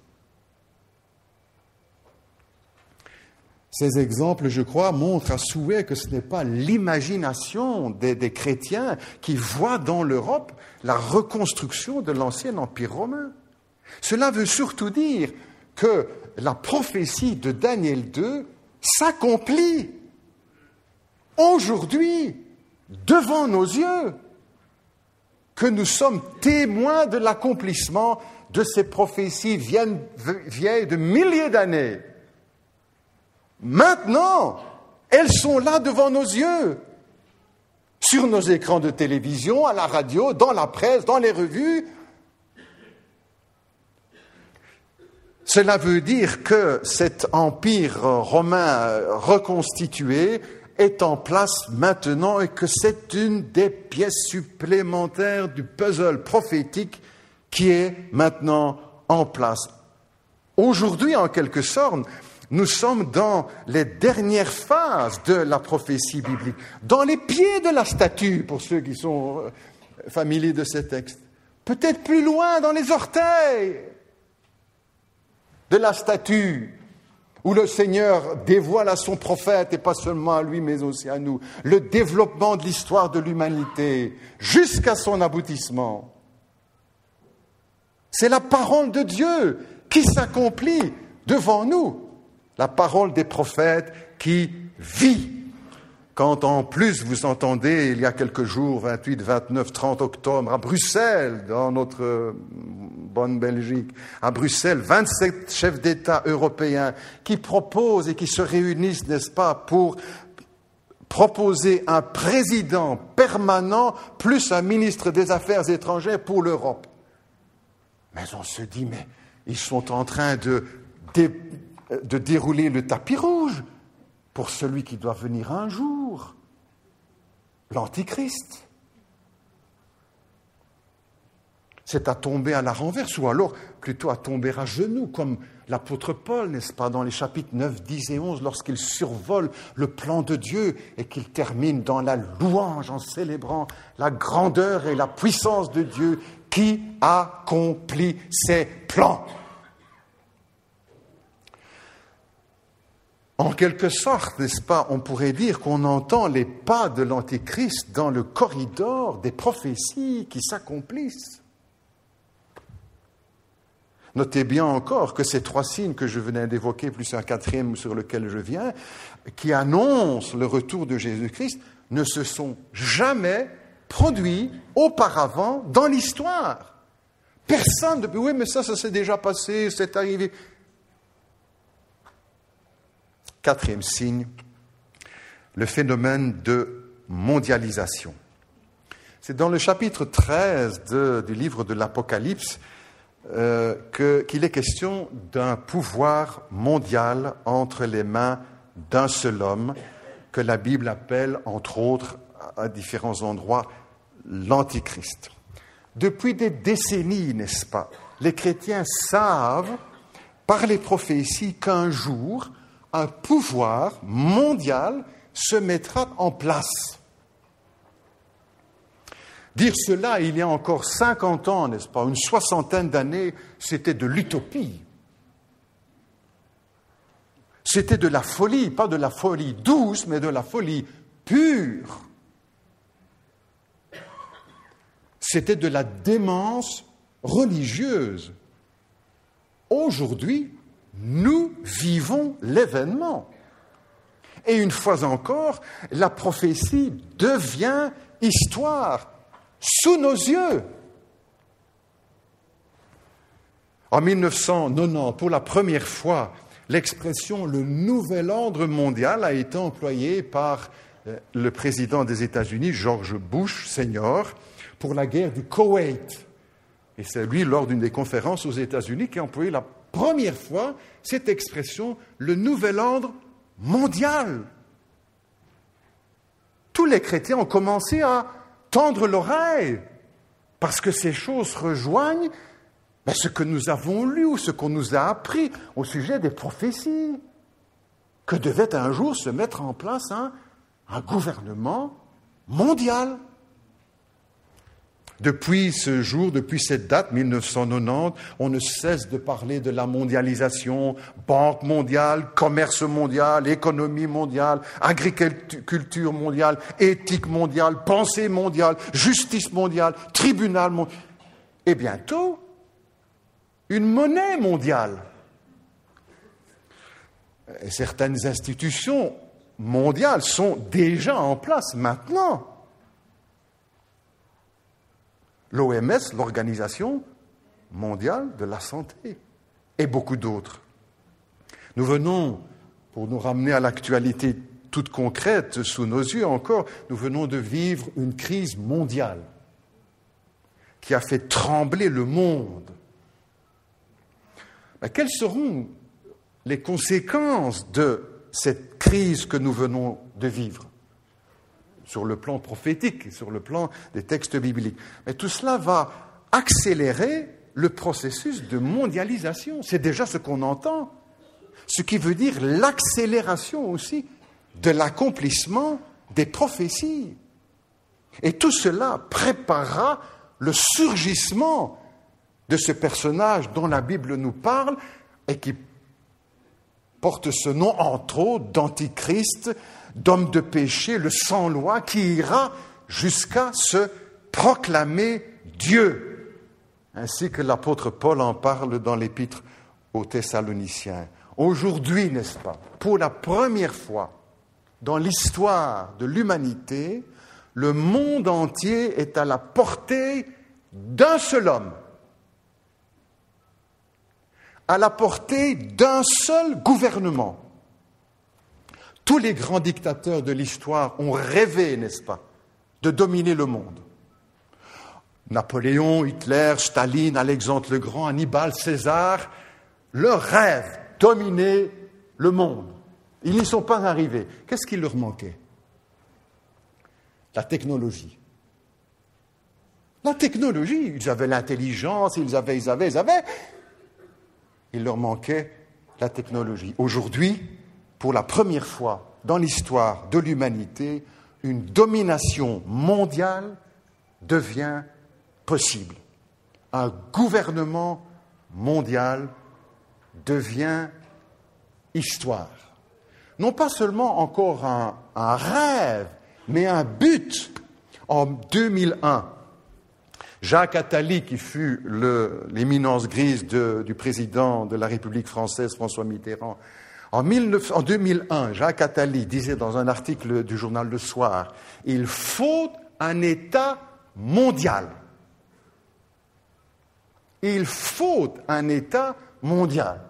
Ces exemples, je crois, montrent à souhait que ce n'est pas l'imagination des chrétiens qui voient dans l'Europe la reconstruction de l'ancien empire romain. Cela veut surtout dire que la prophétie de Daniel 2 s'accomplit aujourd'hui, devant nos yeux, que nous sommes témoins de l'accomplissement de ces prophéties vieilles de milliers d'années. Maintenant, elles sont là devant nos yeux, sur nos écrans de télévision, à la radio, dans la presse, dans les revues. Cela veut dire que cet empire romain reconstitué est en place maintenant et que c'est une des pièces supplémentaires du puzzle prophétique qui est maintenant en place. Aujourd'hui, en quelque sorte, nous sommes dans les dernières phases de la prophétie biblique, dans les pieds de la statue, pour ceux qui sont familiers de ces textes. Peut-être plus loin, dans les orteils de la statue, où le Seigneur dévoile à son prophète, et pas seulement à lui, mais aussi à nous, le développement de l'histoire de l'humanité, jusqu'à son aboutissement. C'est la parole de Dieu qui s'accomplit devant nous. La parole des prophètes qui vit. Quand en plus vous entendez, il y a quelques jours, 28, 29, 30 octobre, à Bruxelles, dans notre bonne Belgique, à Bruxelles, 27 chefs d'État européens qui proposent et qui se réunissent, n'est-ce pas, pour proposer un président permanent plus un ministre des Affaires étrangères pour l'Europe. Mais on se dit, mais ils sont en train de dérouler le tapis rouge pour celui qui doit venir un jour, l'Antichrist. C'est à tomber à la renverse, ou alors plutôt à tomber à genoux, comme l'apôtre Paul, n'est-ce pas, dans les chapitres 9, 10 et 11, lorsqu'il survole le plan de Dieu et qu'il termine dans la louange en célébrant la grandeur et la puissance de Dieu qui accomplit ses plans. En quelque sorte, n'est-ce pas, on pourrait dire qu'on entend les pas de l'Antéchrist dans le corridor des prophéties qui s'accomplissent. Notez bien encore que ces trois signes que je venais d'évoquer, plus un quatrième sur lequel je viens, qui annoncent le retour de Jésus-Christ, ne se sont jamais produits auparavant dans l'histoire. Personne ne dit « oui, mais ça s'est déjà passé, c'est arrivé ». Quatrième signe, le phénomène de mondialisation. C'est dans le chapitre 13 du livre de l'Apocalypse qu'il est question d'un pouvoir mondial entre les mains d'un seul homme, que la Bible appelle, entre autres, à différents endroits, l'Antichrist. Depuis des décennies, n'est-ce pas, les chrétiens savent, par les prophéties, qu'un jour, un pouvoir mondial se mettra en place. Dire cela il y a encore 50 ans, n'est-ce pas, une soixantaine d'années, c'était de l'utopie. C'était de la folie, pas de la folie douce, mais de la folie pure. C'était de la démence religieuse. Aujourd'hui, nous vivons l'événement. Et une fois encore, la prophétie devient histoire sous nos yeux. En 1990, pour la première fois, l'expression « le nouvel ordre mondial » a été employée par le président des États-Unis, George Bush Senior, pour la guerre du Koweït. Et c'est lui, lors d'une des conférences aux États-Unis, qui a employé la première fois cette expression « le nouvel ordre mondial ». Tous les chrétiens ont commencé à tendre l'oreille, parce que ces choses rejoignent ce que nous avons lu ou ce qu'on nous a appris au sujet des prophéties, que devait un jour se mettre en place un gouvernement mondial. Depuis ce jour, depuis cette date, 1990, on ne cesse de parler de la mondialisation, banque mondiale, commerce mondial, économie mondiale, agriculture mondiale, éthique mondiale, pensée mondiale, justice mondiale, tribunal mondial. Et bientôt, une monnaie mondiale. Et certaines institutions mondiales sont déjà en place maintenant. L'OMS, l'Organisation mondiale de la santé, et beaucoup d'autres. Nous venons, pour nous ramener à l'actualité toute concrète sous nos yeux encore, nous venons de vivre une crise mondiale qui a fait trembler le monde. Quelles seront les conséquences de cette crise que nous venons de vivre ? Sur le plan prophétique, sur le plan des textes bibliques. Mais tout cela va accélérer le processus de mondialisation. C'est déjà ce qu'on entend. Ce qui veut dire l'accélération aussi de l'accomplissement des prophéties. Et tout cela préparera le surgissement de ce personnage dont la Bible nous parle et qui porte ce nom, entre autres, d'Antichrist, d'homme de péché, le sans-loi, qui ira jusqu'à se proclamer Dieu, ainsi que l'apôtre Paul en parle dans l'épître aux Thessaloniciens. Aujourd'hui, n'est-ce pas, pour la première fois dans l'histoire de l'humanité, le monde entier est à la portée d'un seul homme, à la portée d'un seul gouvernement. Tous les grands dictateurs de l'histoire ont rêvé, n'est-ce pas, de dominer le monde. Napoléon, Hitler, Staline, Alexandre le Grand, Hannibal, César, leur rêve, dominer le monde. Ils n'y sont pas arrivés. Qu'est-ce qui leur manquait ? La technologie. La technologie, ils avaient l'intelligence, ils avaient. Il leur manquait la technologie. Aujourd'hui, pour la première fois dans l'histoire de l'humanité, une domination mondiale devient possible. Un gouvernement mondial devient histoire. Non pas seulement encore un rêve, mais un but. En 2001, Jacques Attali, qui fut l'éminence grise du président de la République française, François Mitterrand, en 2001, Jacques Attali disait dans un article du journal Le Soir, « Il faut un État mondial. Il faut un État mondial. »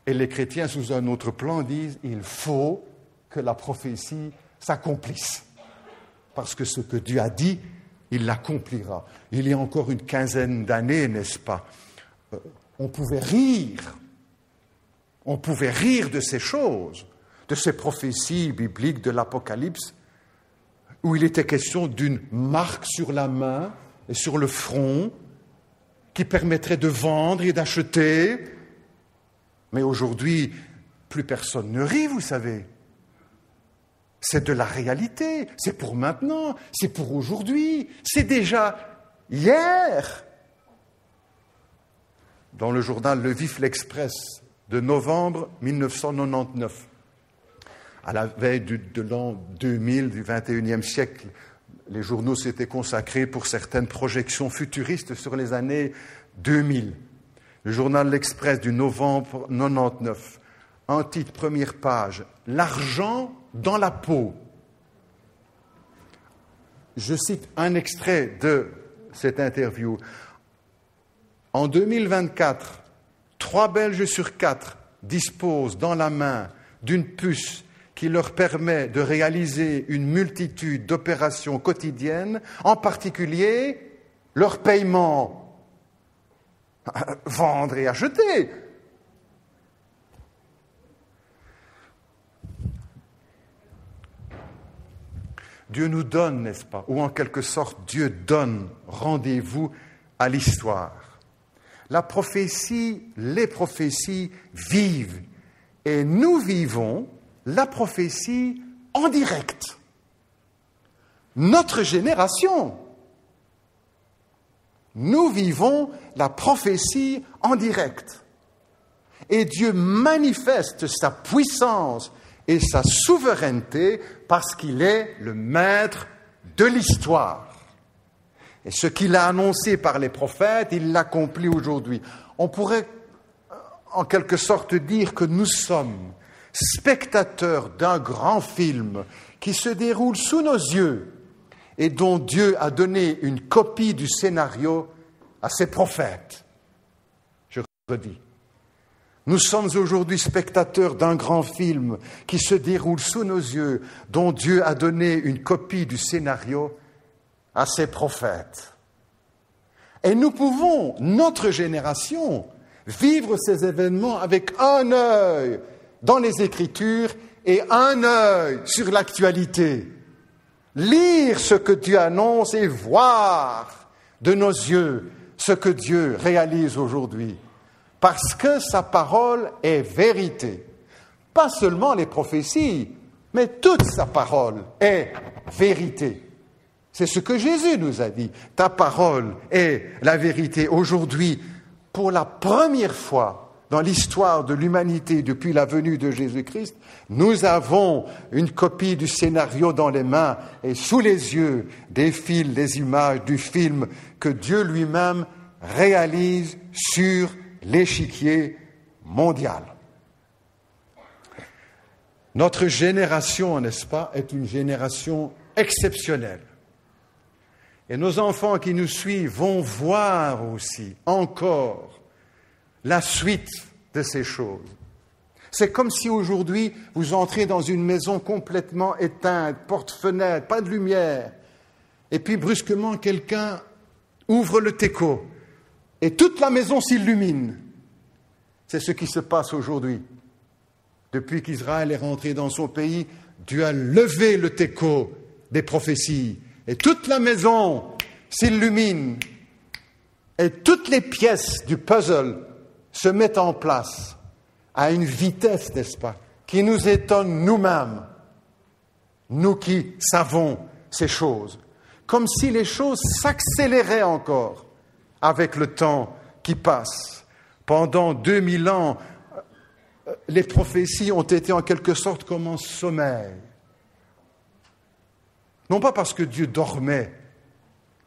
Et les chrétiens, sous un autre plan, disent « Il faut que la prophétie s'accomplisse. » Parce que ce que Dieu a dit, il l'accomplira. Il y a encore une quinzaine d'années, n'est-ce pas, on pouvait rire de ces choses, de ces prophéties bibliques de l'Apocalypse, où il était question d'une marque sur la main et sur le front qui permettrait de vendre et d'acheter. Mais aujourd'hui, plus personne ne rit, vous savez. C'est de la réalité, c'est pour maintenant, c'est pour aujourd'hui, c'est déjà hier. Dans le journal Le Vif l'Express de novembre 1999. À la veille de l'an 2000, du XXIe siècle, les journaux s'étaient consacrés pour certaines projections futuristes sur les années 2000. Le journal L'Express du novembre 99, un titre, première page, « L'argent dans la peau ». Je cite un extrait de cette interview. En 2024, 3 Belges sur 4 disposent dans la main d'une puce qui leur permet de réaliser une multitude d'opérations quotidiennes, en particulier leur paiement, vendre et acheter. Dieu nous donne, n'est-ce pas, ou en quelque sorte, Dieu donne rendez-vous à l'histoire. La prophétie, les prophéties vivent, et nous vivons la prophétie en direct. Notre génération, nous vivons la prophétie en direct. Et Dieu manifeste sa puissance et sa souveraineté parce qu'il est le maître de l'histoire. Et ce qu'il a annoncé par les prophètes, il l'accomplit aujourd'hui. On pourrait en quelque sorte dire que nous sommes spectateurs d'un grand film qui se déroule sous nos yeux et dont Dieu a donné une copie du scénario à ses prophètes. Je redis. Nous sommes aujourd'hui spectateurs d'un grand film qui se déroule sous nos yeux, dont Dieu a donné une copie du scénario à ses prophètes. Et nous pouvons, notre génération, vivre ces événements avec un œil dans les Écritures et un œil sur l'actualité. Lire ce que Dieu annonce et voir de nos yeux ce que Dieu réalise aujourd'hui. Parce que sa parole est vérité. Pas seulement les prophéties, mais toute sa parole est vérité. C'est ce que Jésus nous a dit. Ta parole est la vérité. Aujourd'hui, pour la première fois dans l'histoire de l'humanité depuis la venue de Jésus-Christ, nous avons une copie du scénario dans les mains et sous les yeux défilent les images du film que Dieu lui-même réalise sur l'échiquier mondial. Notre génération, n'est-ce pas, est une génération exceptionnelle. Et nos enfants qui nous suivent vont voir aussi, encore, la suite de ces choses. C'est comme si aujourd'hui, vous entrez dans une maison complètement éteinte, porte-fenêtre, pas de lumière, et puis brusquement, quelqu'un ouvre le teco. Et toute la maison s'illumine. C'est ce qui se passe aujourd'hui. Depuis qu'Israël est rentré dans son pays, Dieu a levé le teco des prophéties. Et toute la maison s'illumine. Et toutes les pièces du puzzle se mettent en place à une vitesse, n'est-ce pas, qui nous étonne nous-mêmes. Nous qui savons ces choses. Comme si les choses s'accéléraient encore avec le temps qui passe. Pendant 2000 ans, les prophéties ont été en quelque sorte comme un sommeil. Non pas parce que Dieu dormait,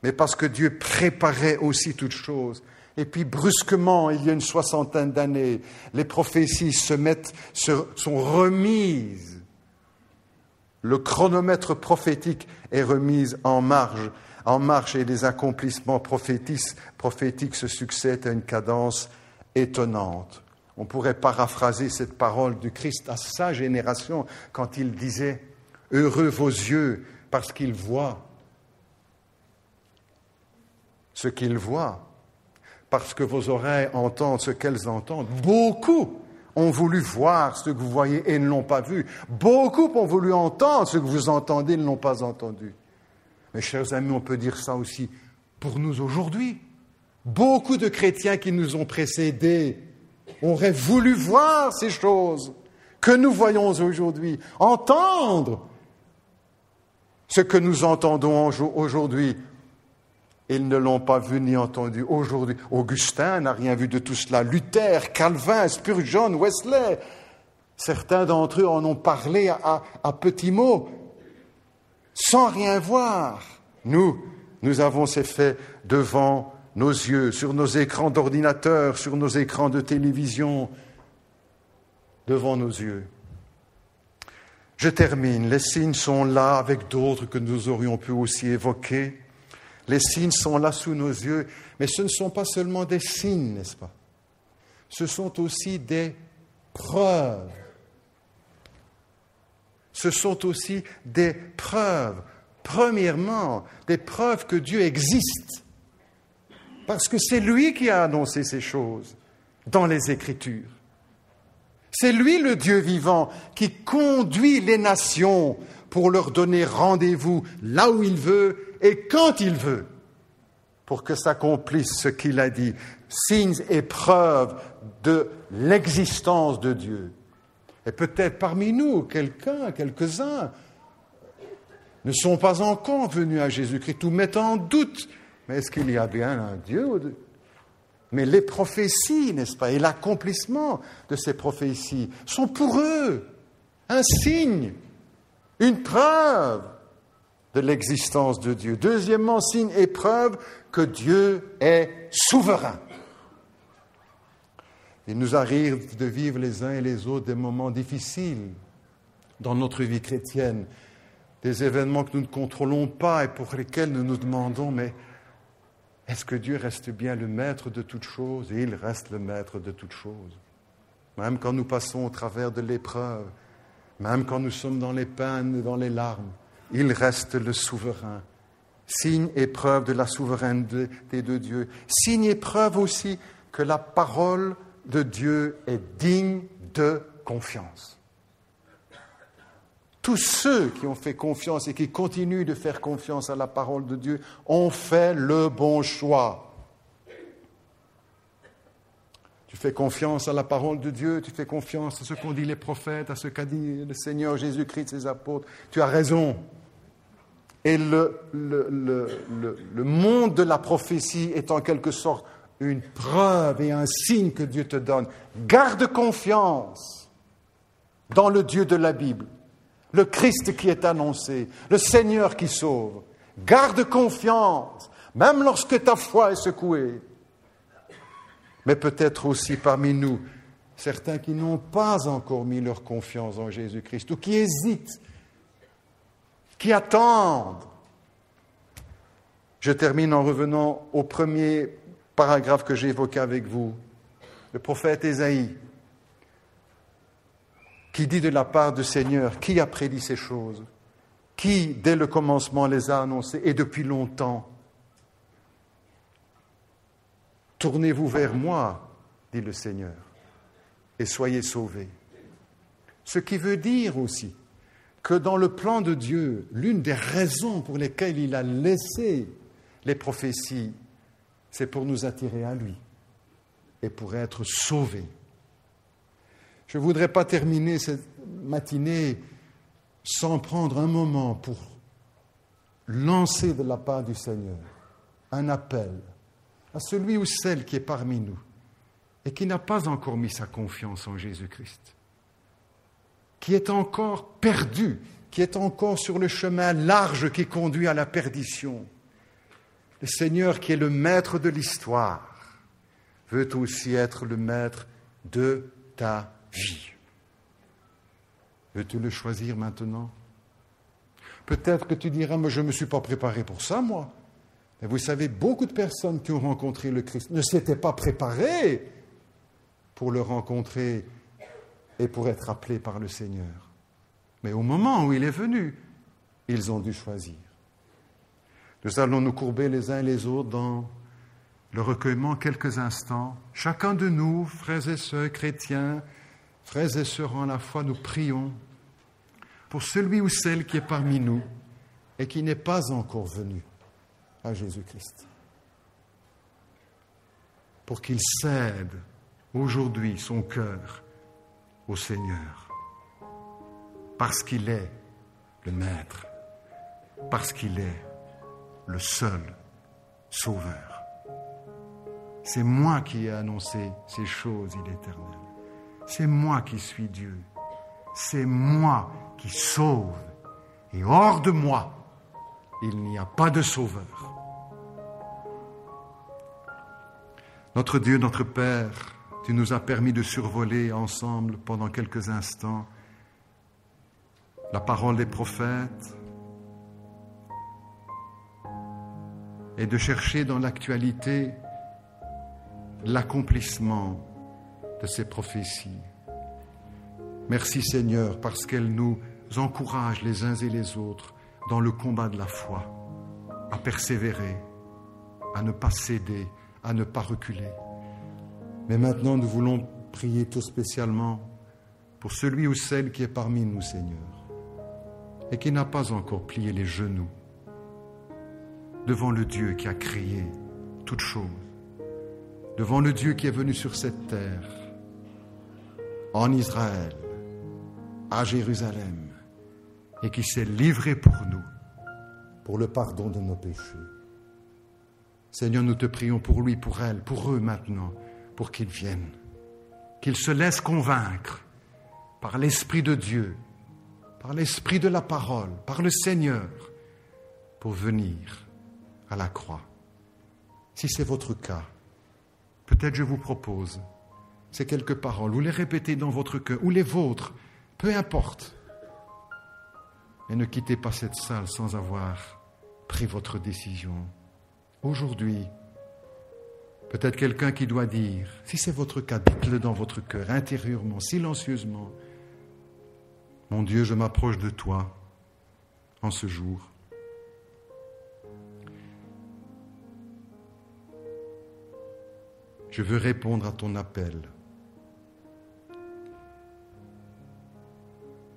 mais parce que Dieu préparait aussi toutes choses. Et puis brusquement, il y a une 60aine d'années, les prophéties sont remises. Le chronomètre prophétique est remis en marche et les accomplissements prophétiques se succèdent à une cadence étonnante. On pourrait paraphraser cette parole du Christ à sa génération quand il disait « Heureux vos yeux parce qu'ils voient ce qu'ils voient, parce que vos oreilles entendent ce qu'elles entendent. Beaucoup ont voulu voir ce que vous voyez et ne l'ont pas vu. Beaucoup ont voulu entendre ce que vous entendez et ne l'ont pas entendu. » Mes chers amis, on peut dire ça aussi pour nous aujourd'hui. Beaucoup de chrétiens qui nous ont précédés auraient voulu voir ces choses que nous voyons aujourd'hui, entendre ce que nous entendons aujourd'hui. Ils ne l'ont pas vu ni entendu. Aujourd'hui, Augustin n'a rien vu de tout cela. Luther, Calvin, Spurgeon, Wesley, certains d'entre eux en ont parlé à petits mots, sans rien voir. Nous avons ces faits devant nos yeux, sur nos écrans d'ordinateur, sur nos écrans de télévision, devant nos yeux. Je termine. Les signes sont là avec d'autres que nous aurions pu aussi évoquer. Les signes sont là sous nos yeux, mais ce ne sont pas seulement des signes, n'est-ce pas? Ce sont aussi des preuves. Ce sont aussi des preuves. Premièrement, des preuves que Dieu existe. Parce que c'est lui qui a annoncé ces choses dans les Écritures. C'est lui le Dieu vivant qui conduit les nations pour leur donner rendez-vous là où il veut et quand il veut, pour que s'accomplisse ce qu'il a dit. Signes et preuves de l'existence de Dieu. Et peut-être parmi nous, quelques-uns, ne sont pas encore venus à Jésus-Christ ou mettent en doute. Mais est-ce qu'il y a bien un Dieu? Mais les prophéties, n'est-ce pas, et l'accomplissement de ces prophéties sont pour eux un signe, une preuve de l'existence de Dieu. Deuxièmement, signe et preuve que Dieu est souverain. Il nous arrive de vivre les uns et les autres des moments difficiles dans notre vie chrétienne, des événements que nous ne contrôlons pas et pour lesquels nous nous demandons, mais est-ce que Dieu reste bien le maître de toutes choses? Et il reste le maître de toutes choses. Même quand nous passons au travers de l'épreuve, même quand nous sommes dans les peines et dans les larmes, il reste le souverain. Signe et preuve de la souveraineté de Dieu. Signe et preuve aussi que la parole de Dieu est digne de confiance. Tous ceux qui ont fait confiance et qui continuent de faire confiance à la parole de Dieu ont fait le bon choix. Tu fais confiance à la parole de Dieu, tu fais confiance à ce qu'ont dit les prophètes, à ce qu'a dit le Seigneur Jésus-Christ, ses apôtres. Tu as raison. Et le monde de la prophétie est en quelque sorte une preuve et un signe que Dieu te donne. Garde confiance dans le Dieu de la Bible, le Christ qui est annoncé, le Seigneur qui sauve. Garde confiance, même lorsque ta foi est secouée. Mais peut-être aussi parmi nous, certains qui n'ont pas encore mis leur confiance en Jésus-Christ ou qui hésitent, qui attendent. Je termine en revenant au premier paragraphe que j'ai évoqué avec vous, le prophète Ésaïe, qui dit de la part du Seigneur, qui a prédit ces choses, qui, dès le commencement, les a annoncées et depuis longtemps. Tournez-vous vers moi, dit le Seigneur, et soyez sauvés. Ce qui veut dire aussi que dans le plan de Dieu, l'une des raisons pour lesquelles il a laissé les prophéties, c'est pour nous attirer à lui et pour être sauvés. Je ne voudrais pas terminer cette matinée sans prendre un moment pour lancer de la part du Seigneur un appel à celui ou celle qui est parmi nous et qui n'a pas encore mis sa confiance en Jésus-Christ, qui est encore perdu, qui est encore sur le chemin large qui conduit à la perdition. Le Seigneur, qui est le maître de l'histoire, veut aussi être le maître de ta vie. Veux-tu le choisir maintenant? Peut-être que tu diras, mais je ne me suis pas préparé pour ça, moi. Mais vous savez, beaucoup de personnes qui ont rencontré le Christ ne s'étaient pas préparées pour le rencontrer et pour être appelés par le Seigneur. Mais au moment où il est venu, ils ont dû choisir. Nous allons nous courber les uns et les autres dans le recueillement quelques instants. Chacun de nous, frères et sœurs chrétiens, frères et sœurs en la foi, nous prions pour celui ou celle qui est parmi nous et qui n'est pas encore venu à Jésus-Christ. Pour qu'il cède aujourd'hui son cœur au Seigneur. Parce qu'il est le Maître, parce qu'il est le seul sauveur. C'est moi qui ai annoncé ces choses, dit l'Éternel. C'est moi qui suis Dieu. C'est moi qui sauve. Et hors de moi, il n'y a pas de sauveur. Notre Dieu, notre Père, tu nous as permis de survoler ensemble pendant quelques instants la parole des prophètes et de chercher dans l'actualité l'accomplissement de ces prophéties. Merci Seigneur, parce qu'elles nous encouragent les uns et les autres dans le combat de la foi, à persévérer, à ne pas céder, à ne pas reculer. Mais maintenant, nous voulons prier tout spécialement pour celui ou celle qui est parmi nous, Seigneur, et qui n'a pas encore plié les genoux devant le Dieu qui a créé toutes choses, devant le Dieu qui est venu sur cette terre, en Israël, à Jérusalem, et qui s'est livré pour nous, pour le pardon de nos péchés. Seigneur, nous te prions pour lui, pour elle, pour eux maintenant, pour qu'ils viennent, qu'ils se laissent convaincre par l'Esprit de Dieu, par l'Esprit de la parole, par le Seigneur, pour venir à la croix. Si c'est votre cas, peut-être je vous propose ces quelques paroles, ou les répétez dans votre cœur, ou les vôtres, peu importe. Et ne quittez pas cette salle sans avoir pris votre décision. Aujourd'hui, peut-être quelqu'un qui doit dire, si c'est votre cas, dites-le dans votre cœur, intérieurement, silencieusement. Mon Dieu, je m'approche de toi en ce jour. Je veux répondre à ton appel.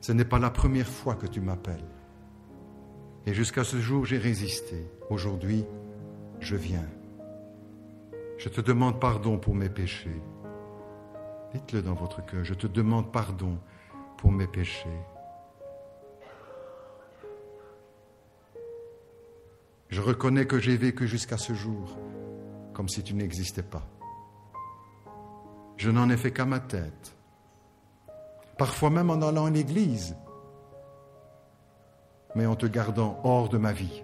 Ce n'est pas la première fois que tu m'appelles. Et jusqu'à ce jour, j'ai résisté. Aujourd'hui, je viens. Je te demande pardon pour mes péchés. Dites-le dans votre cœur. Je te demande pardon pour mes péchés. Je reconnais que j'ai vécu jusqu'à ce jour comme si tu n'existais pas. Je n'en ai fait qu'à ma tête. Parfois même en allant à l'église, mais en te gardant hors de ma vie.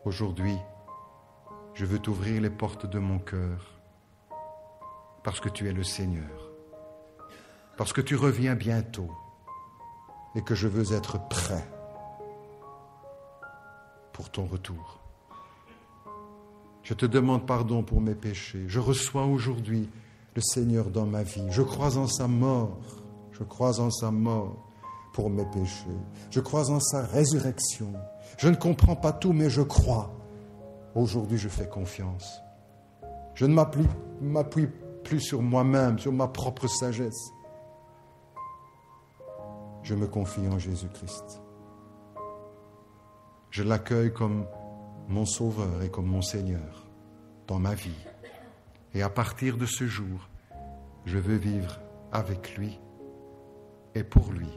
Aujourd'hui, je veux t'ouvrir les portes de mon cœur, parce que tu es le Seigneur, parce que tu reviens bientôt et que je veux être prêt pour ton retour. Je te demande pardon pour mes péchés. Je reçois aujourd'hui le Seigneur dans ma vie. Je crois en sa mort. Je crois en sa mort pour mes péchés. Je crois en sa résurrection. Je ne comprends pas tout, mais je crois. Aujourd'hui, je fais confiance. Je ne m'appuie plus sur moi-même, sur ma propre sagesse. Je me confie en Jésus-Christ. Je l'accueille comme mon Sauveur et comme mon Seigneur dans ma vie. Et à partir de ce jour, je veux vivre avec lui et pour lui.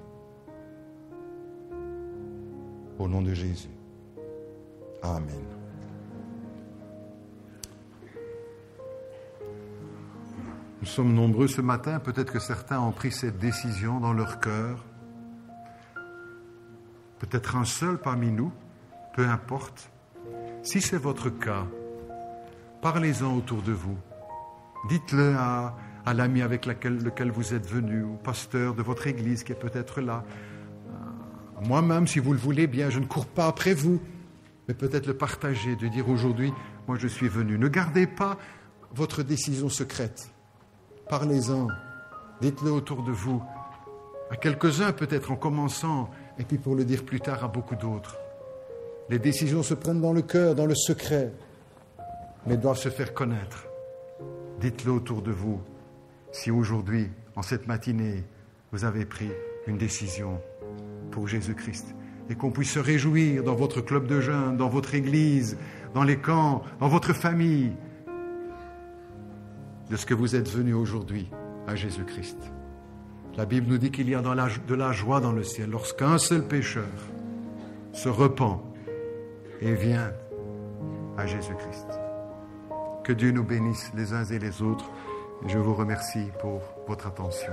Au nom de Jésus. Amen. Nous sommes nombreux ce matin, peut-être que certains ont pris cette décision dans leur cœur. Peut-être un seul parmi nous, peu importe. Si c'est votre cas, parlez-en autour de vous. Dites-le à l'ami avec lequel vous êtes venu, au pasteur de votre église qui est peut-être là. Moi-même, si vous le voulez bien, je ne cours pas après vous, mais peut-être le partager, de dire aujourd'hui, moi je suis venu. Ne gardez pas votre décision secrète. Parlez-en, dites-le autour de vous, à quelques-uns peut-être en commençant, et puis pour le dire plus tard à beaucoup d'autres. Les décisions se prennent dans le cœur, dans le secret, mais doivent se faire connaître. Dites-le autour de vous, si aujourd'hui, en cette matinée, vous avez pris une décision pour Jésus-Christ, et qu'on puisse se réjouir dans votre club de jeunes, dans votre église, dans les camps, dans votre famille, de ce que vous êtes venus aujourd'hui à Jésus-Christ. La Bible nous dit qu'il y a de la joie dans le ciel lorsqu'un seul pécheur se repent et vient à Jésus-Christ. Que Dieu nous bénisse les uns et les autres. Je vous remercie pour votre attention.